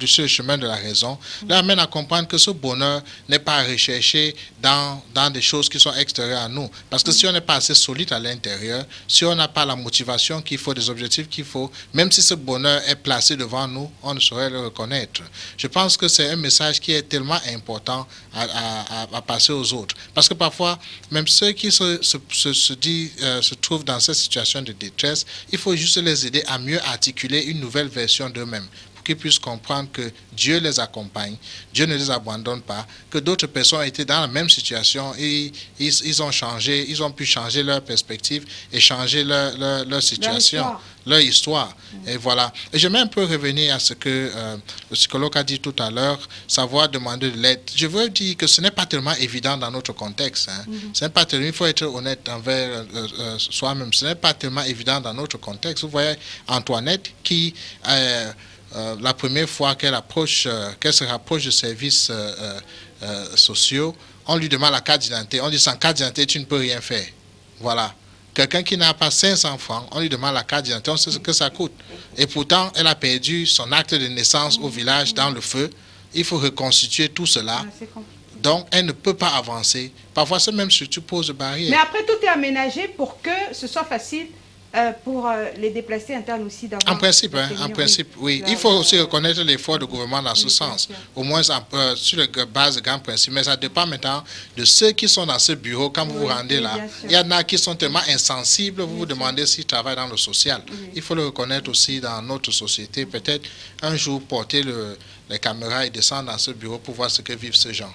sur le chemin de la raison, leur amène à comprendre que ce bonheur n'est pas à rechercher dans des choses qui sont extérieures à nous. Parce que si on n'est pas assez solide à l'intérieur, si on n'a pas la motivation qu'il faut, des objectifs qu'il faut, même si ce bonheur est placé devant nous, on ne saurait le reconnaître. Je pense que c'est un message qui est tellement important à passer aux autres. Parce que parfois, même ceux qui se trouvent dans cette situation de détresse, il faut juste les aider à mieux articuler une nouvelle version d'eux-mêmes pour qu'ils puissent comprendre que Dieu les accompagne, Dieu ne les abandonne pas, que d'autres personnes étaient dans la même situation et ils ont changé, ils ont pu changer leur perspective et changer leur situation, leur histoire. Et voilà. Et j'aimerais un peu revenir à ce que le psychologue a dit tout à l'heure, savoir demander de l'aide. Je veux dire que ce n'est pas tellement évident dans notre contexte. Ce n'est pas tellement, il faut être honnête envers soi-même. Ce n'est pas tellement évident dans notre contexte. Vous voyez Antoinette qui... la première fois qu'elle se rapproche de services sociaux, on lui demande la carte d'identité. On dit sans carte d'identité, tu ne peux rien faire. Voilà. Quelqu'un qui n'a pas 500 francs, on lui demande la carte d'identité, on sait ce que ça coûte. Et pourtant, elle a perdu son acte de naissance au village dans le feu. Il faut reconstituer tout cela. Donc, elle ne peut pas avancer. Parfois, c'est même si tu poses barrière. Mais après, tout est aménagé pour que ce soit facile pour les déplacés internes aussi d'avoir... En principe, oui. Il faut aussi reconnaître l'effort du gouvernement dans ce sens, au moins sur la base de grands principes. Mais ça dépend maintenant de ceux qui sont dans ce bureau. Quand vous vous rendez là, il y en a qui sont tellement insensibles, vous vous demandez s'ils travaillent dans le social. Il faut le reconnaître aussi dans notre société. Peut-être un jour porter les caméras et descendre dans ce bureau pour voir ce que vivent ces gens.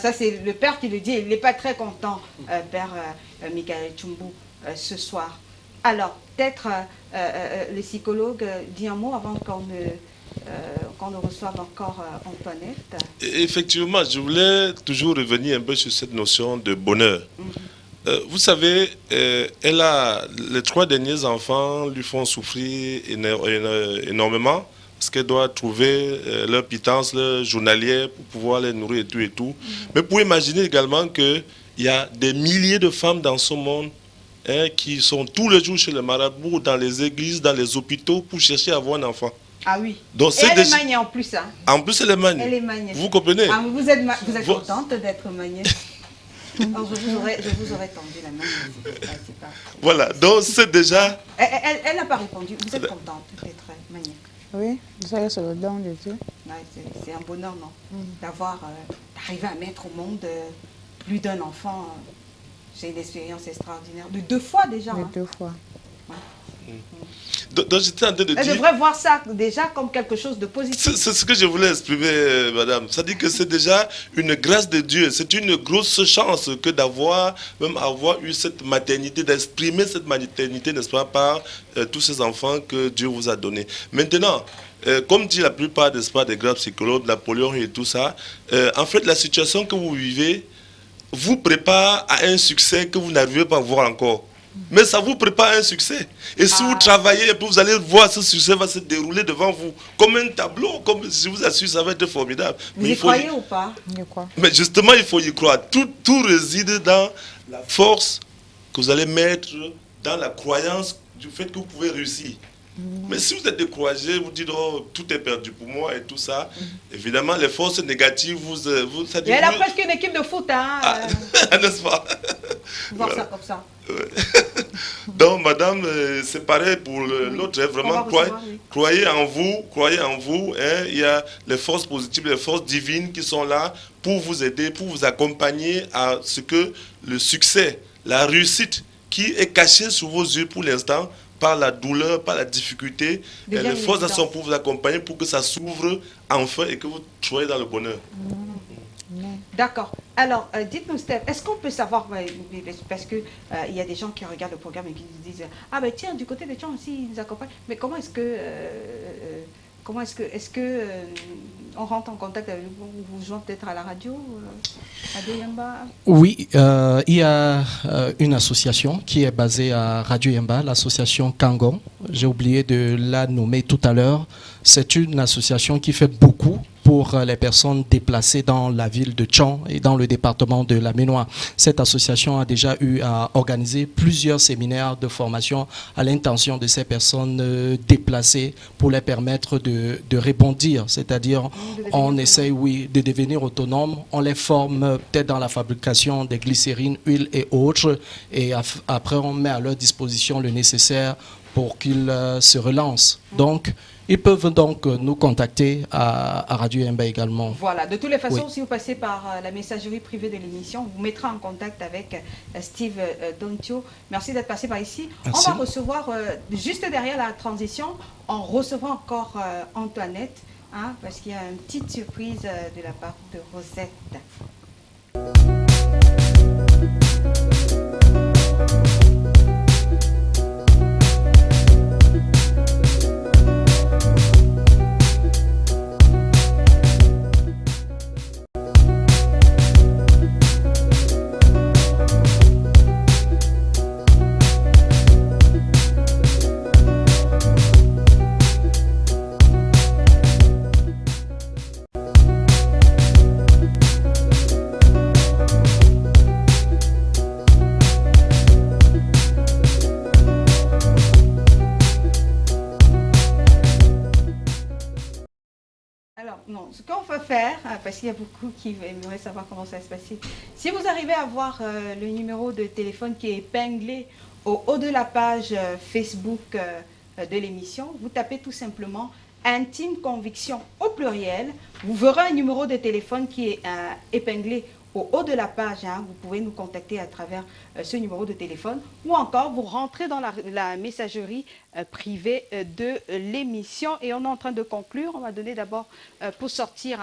Ça, c'est le père qui le dit. Il n'est pas très content, père Michael Tchumbu, ce soir. Alors, peut-être le psychologue dit un mot avant qu'on ne reçoive encore Antoinette. Effectivement, je voulais toujours revenir un peu sur cette notion de bonheur. Vous savez, elle a les 3 derniers enfants lui font souffrir énormément parce qu'elle doit trouver leur pitance, leur journalière pour pouvoir les nourrir et tout et tout. Mais vous pouvez imaginer également qu'il y a des milliers de femmes dans ce monde qui sont tous les jours chez les marabouts, dans les églises, dans les hôpitaux pour chercher à avoir un enfant. Ah oui. Donc, et elle est maniée en plus. Hein. En plus, elle est maniée. Elle est maniée. Vous comprenez? Ah, vous êtes contente d'être maniée. Alors, je vous aurais tendu la main. C'est pas... Voilà, donc c'est déjà... Elle n'a pas répondu. Vous êtes contente d'être maniée? Oui, ça c'est le don de Dieu. Ouais, c'est un bonheur, non? D'avoir, d'arriver à mettre au monde plus d'un enfant. C'est une expérience extraordinaire. De 2 fois déjà. De hein. 2 fois. Donc j'étais en train de dire... Elle devrait voir ça déjà comme quelque chose de positif. C'est ce que je voulais exprimer, madame. Ça dit que c'est déjà une grâce de Dieu. C'est une grosse chance que d'avoir, même avoir eu cette maternité, d'exprimer cette maternité, n'est-ce pas, par tous ces enfants que Dieu vous a donnés. Maintenant, comme dit la plupart, n'est-ce pas, des grands psychologues, Napoléon et tout ça, en fait, la situation que vous vivez vous prépare à un succès que vous n'arrivez pas à voir encore. Mais ça vous prépare à un succès. Et si vous travaillez, vous allez voir ce succès va se dérouler devant vous. Comme un tableau, comme je vous assure, ça va être formidable. Vous y croyez ou pas? Je crois. Mais justement, il faut y croire. Tout réside dans la force que vous allez mettre dans la croyance du fait que vous pouvez réussir. Mais si vous êtes découragé, vous dites oh, tout est perdu pour moi et tout ça, évidemment les forces négatives ça dit, elle a presque une équipe de foot, hein. N'est-ce pas? Voir ça comme ça. Donc madame, c'est pareil pour l'autre, vraiment croyez en vous, hein. Il y a les forces positives, les forces divines qui sont là pour vous aider, pour vous accompagner à ce que le succès, la réussite qui est cachée sous vos yeux pour l'instant, par la douleur, par la difficulté, les forces sont pour vous accompagner pour que ça s'ouvre enfin et que vous soyez dans le bonheur. D'accord. Alors, dites-nous, Steph, est-ce qu'on peut savoir, parce qu'il y a des gens qui regardent le programme et qui disent « Ah ben tiens, du côté des gens aussi, ils nous accompagnent. » Mais comment est-ce que on rentre en contact avec vous, vous joignez peut-être à la radio, Radio Yamba? Oui, il y a une association qui est basée à Radio Yamba, l'association Kangon. J'ai oublié de la nommer tout à l'heure. C'est une association qui fait beaucoup pour les personnes déplacées dans la ville de Tchon et dans le département de la Ménois. Cette association a déjà eu à organiser plusieurs séminaires de formation à l'intention de ces personnes déplacées pour les permettre de rebondir. C'est-à-dire, on essaye, oui, de devenir autonomes. On les forme peut-être dans la fabrication des glycérines, huiles et autres. Et après, on met à leur disposition le nécessaire pour qu'ils se relancent. Donc, ils peuvent donc nous contacter à Radio Yamba également. Voilà, de toutes les façons, Oui. si vous passez par la messagerie privée de l'émission, on vous mettra en contact avec Steve Dontio. Merci d'être passé par ici. Merci. On va recevoir, juste derrière la transition, on recevra encore Antoinette, hein, parce qu'il y a une petite surprise de la part de Rosette. Alors, non, ce qu'on va faire, parce qu'il y a beaucoup qui aimeraient savoir comment ça se passe. Si vous arrivez à voir le numéro de téléphone qui est épinglé au haut de la page Facebook de l'émission, vous tapez tout simplement Intime Conviction au pluriel. Vous verrez un numéro de téléphone qui est épinglé au haut de la page. Hein. Vous pouvez nous contacter à travers ce numéro de téléphone ou encore vous rentrez dans la messagerie privée de l'émission. Et on est en train de conclure. On va donner d'abord pour sortir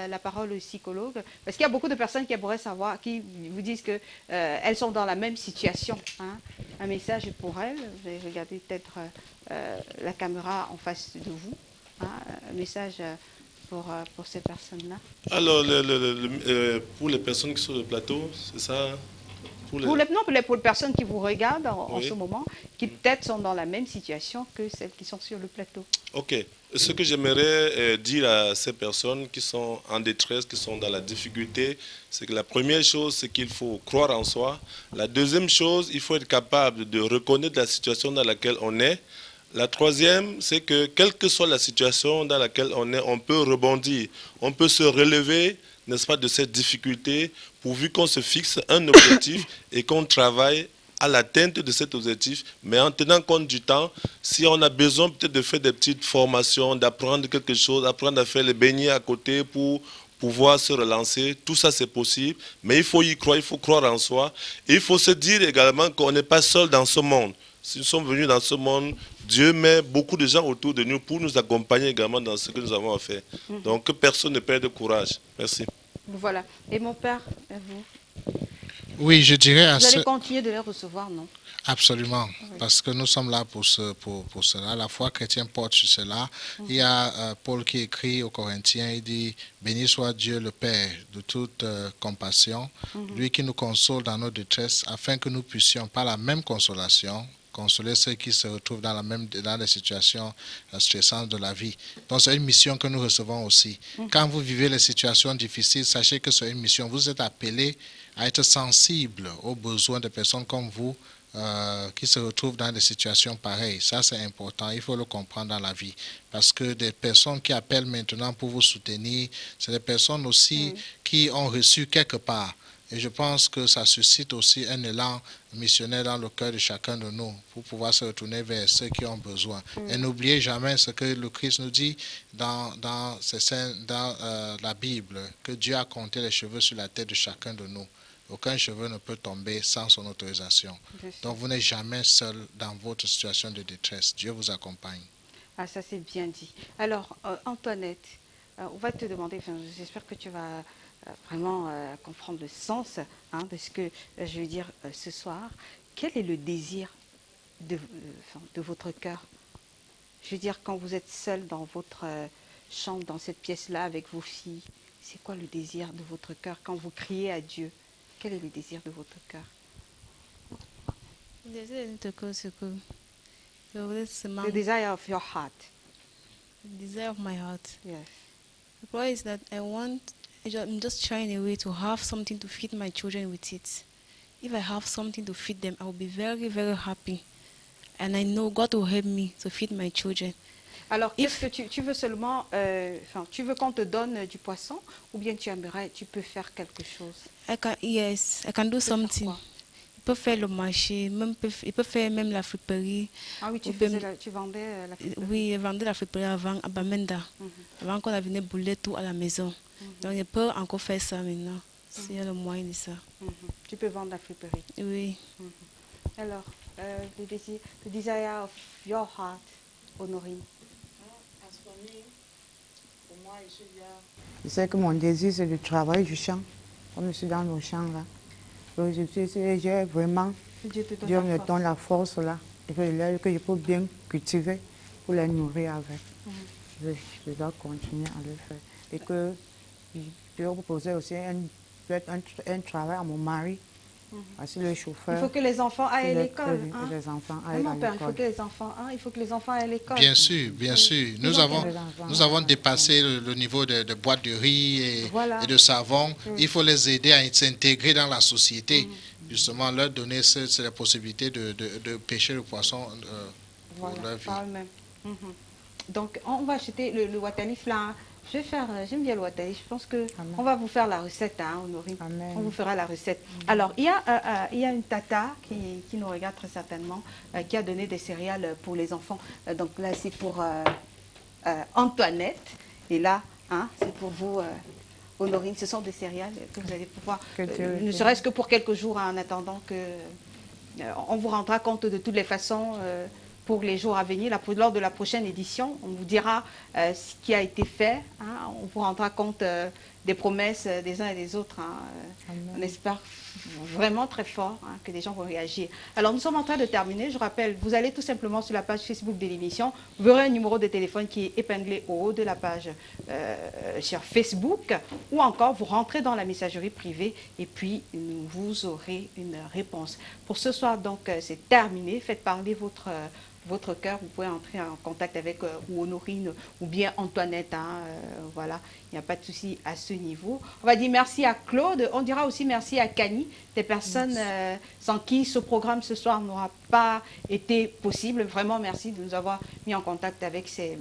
la parole au psychologue, parce qu'il y a beaucoup de personnes qui pourraient savoir, qui vous disent que elles sont dans la même situation. Hein. Un message pour elles. Vous allez regarder peut-être la caméra en face de vous. Hein. Un message pour ces personnes-là. Alors, pour les personnes qui sont sur le plateau, c'est ça? Pour les- Pour les personnes qui vous regardent en Oui. ce moment, qui peut-être sont dans la même situation que celles qui sont sur le plateau. Ok. Ce que j'aimerais dire à ces personnes qui sont en détresse, qui sont dans la difficulté, c'est que la première chose, c'est qu'il faut croire en soi. La deuxième chose, il faut être capable de reconnaître la situation dans laquelle on est. La troisième, c'est que quelle que soit la situation dans laquelle on est, on peut rebondir, on peut se relever, n'est-ce pas, de cette difficulté, pourvu qu'on se fixe un objectif et qu'on travaille à l'atteinte de cet objectif, mais en tenant compte du temps. Si on a besoin peut-être de faire des petites formations, d'apprendre quelque chose, apprendre à faire les beignets à côté pour pouvoir se relancer, tout ça c'est possible, mais il faut y croire, il faut croire en soi. Et il faut se dire également qu'on n'est pas seul dans ce monde. Si nous sommes venus dans ce monde, Dieu met beaucoup de gens autour de nous pour nous accompagner également dans ce que nous avons à faire. Donc que personne ne perde courage. Merci. Voilà. Et mon père, vous, Oui, je dirais à vous allez ce... continuer de les recevoir, non? Absolument, parce que nous sommes là pour cela. La foi chrétienne porte sur cela. Il y a Paul qui écrit aux Corinthiens, il dit « Béni soit Dieu le Père de toute compassion, lui qui nous console dans nos détresses, afin que nous puissions par la même consolation consoler ceux qui se retrouvent dans les situations stressantes de la vie. » Donc c'est une mission que nous recevons aussi. Quand vous vivez les situations difficiles, sachez que c'est une mission. Vous êtes appelés à être sensible aux besoins de personnes comme vous qui se retrouvent dans des situations pareilles. Ça, c'est important. Il faut le comprendre dans la vie. Parce que des personnes qui appellent maintenant pour vous soutenir, c'est des personnes aussi qui ont reçu quelque part. Et je pense que ça suscite aussi un élan missionnaire dans le cœur de chacun de nous pour pouvoir se retourner vers ceux qui ont besoin. Et n'oubliez jamais ce que le Christ nous dit dans la Bible, que Dieu a compté les cheveux sur la tête de chacun de nous. Aucun cheveu ne peut tomber sans son autorisation. Donc vous n'êtes jamais seul dans votre situation de détresse. Dieu vous accompagne. Ah, ça c'est bien dit. Alors, Antoinette, on va te demander, enfin, j'espère que tu vas vraiment comprendre le sens de ce que je veux dire ce soir. Quel est le désir de votre cœur? Je veux dire, quand vous êtes seul dans votre chambre, dans cette pièce-là avec vos filles, c'est quoi le désir de votre cœur quand vous criez à Dieu? Quel est le désir de votre cœur? Le désir de notre cœur, c'est que je voudrais seulement... The desire of your heart. The desire of my heart. Yes. The problem is that I'm just trying a way to have something to feed my children with it. If I have something to feed them, I will be very, very happy. And I know God will help me to feed my children. Alors, est-ce que tu veux seulement, tu veux qu'on te donne du poisson ou bien tu peux faire quelque chose? Yes, I can do something. Il peut faire le marché, il peut faire même la friperie. Ah oui, tu vendais la friperie? Oui, je vendais la friperie avant à Bamenda, avant qu'on venait bouler tout à la maison. Donc, je peux encore faire ça maintenant, s'il y a le moyen de ça. Tu peux vendre la friperie? Oui. Alors, the desire of your heart, Honorine. Je sais que mon désir, c'est de travailler du champ, comme je suis dans le champ là. Donc, j'ai vraiment, Dieu me donne la force là, et que je peux bien cultiver pour les nourrir avec. Je dois continuer à le faire. Et que je vais proposer aussi un travail à mon mari. Parce que le chauffeur, il faut que les enfants aillent à l'école. Les enfants aillent à l'école. Il faut que les enfants aillent à l'école. Bien sûr, bien sûr. Nous avons dépassé le niveau de boîte de riz et de savon. Il faut les aider à s'intégrer dans la société. Justement, leur donner la possibilité de pêcher le poisson pour leur vie. Donc, on va acheter le watalif là. J'aime bien le watalif. Je pense qu'on va vous faire la recette, Honorine. On vous fera la recette. Alors, il y a une tata qui nous regarde très certainement, qui a donné des céréales pour les enfants. Donc là, c'est pour Antoinette. Et là, c'est pour vous, Honorine. Ce sont des céréales que vous allez pouvoir, ne serait-ce que pour quelques jours, en attendant que... on vous rendra compte de toutes les façons... pour les jours à venir, lors de la prochaine édition, on vous dira ce qui a été fait, on vous rendra compte des promesses des uns et des autres. Hein. On espère vraiment très fort hein, que des gens vont réagir. Alors, nous sommes en train de terminer. Je rappelle, vous allez tout simplement sur la page Facebook de l'émission. Vous verrez un numéro de téléphone qui est épinglé au haut de la page sur Facebook. Ou encore, vous rentrez dans la messagerie privée et puis vous aurez une réponse. Pour ce soir, donc, c'est terminé. Faites parler votre cœur. Vous pouvez entrer en contact avec ou Honorine ou bien Antoinette. Hein, voilà, il n'y a pas de souci à ce niveau. On va dire merci à Claude. On dira aussi merci à Kani, des personnes sans qui ce programme ce soir n'aura pas été possible. Vraiment, merci de nous avoir mis en contact avec ces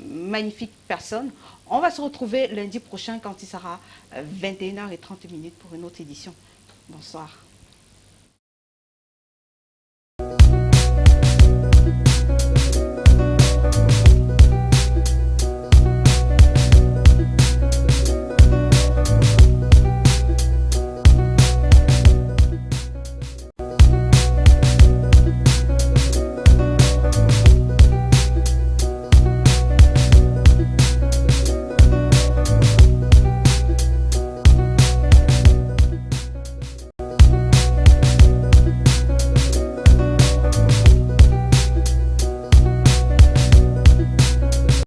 magnifiques personnes. On va se retrouver lundi prochain quand il sera 21h30 pour une autre édition. Bonsoir.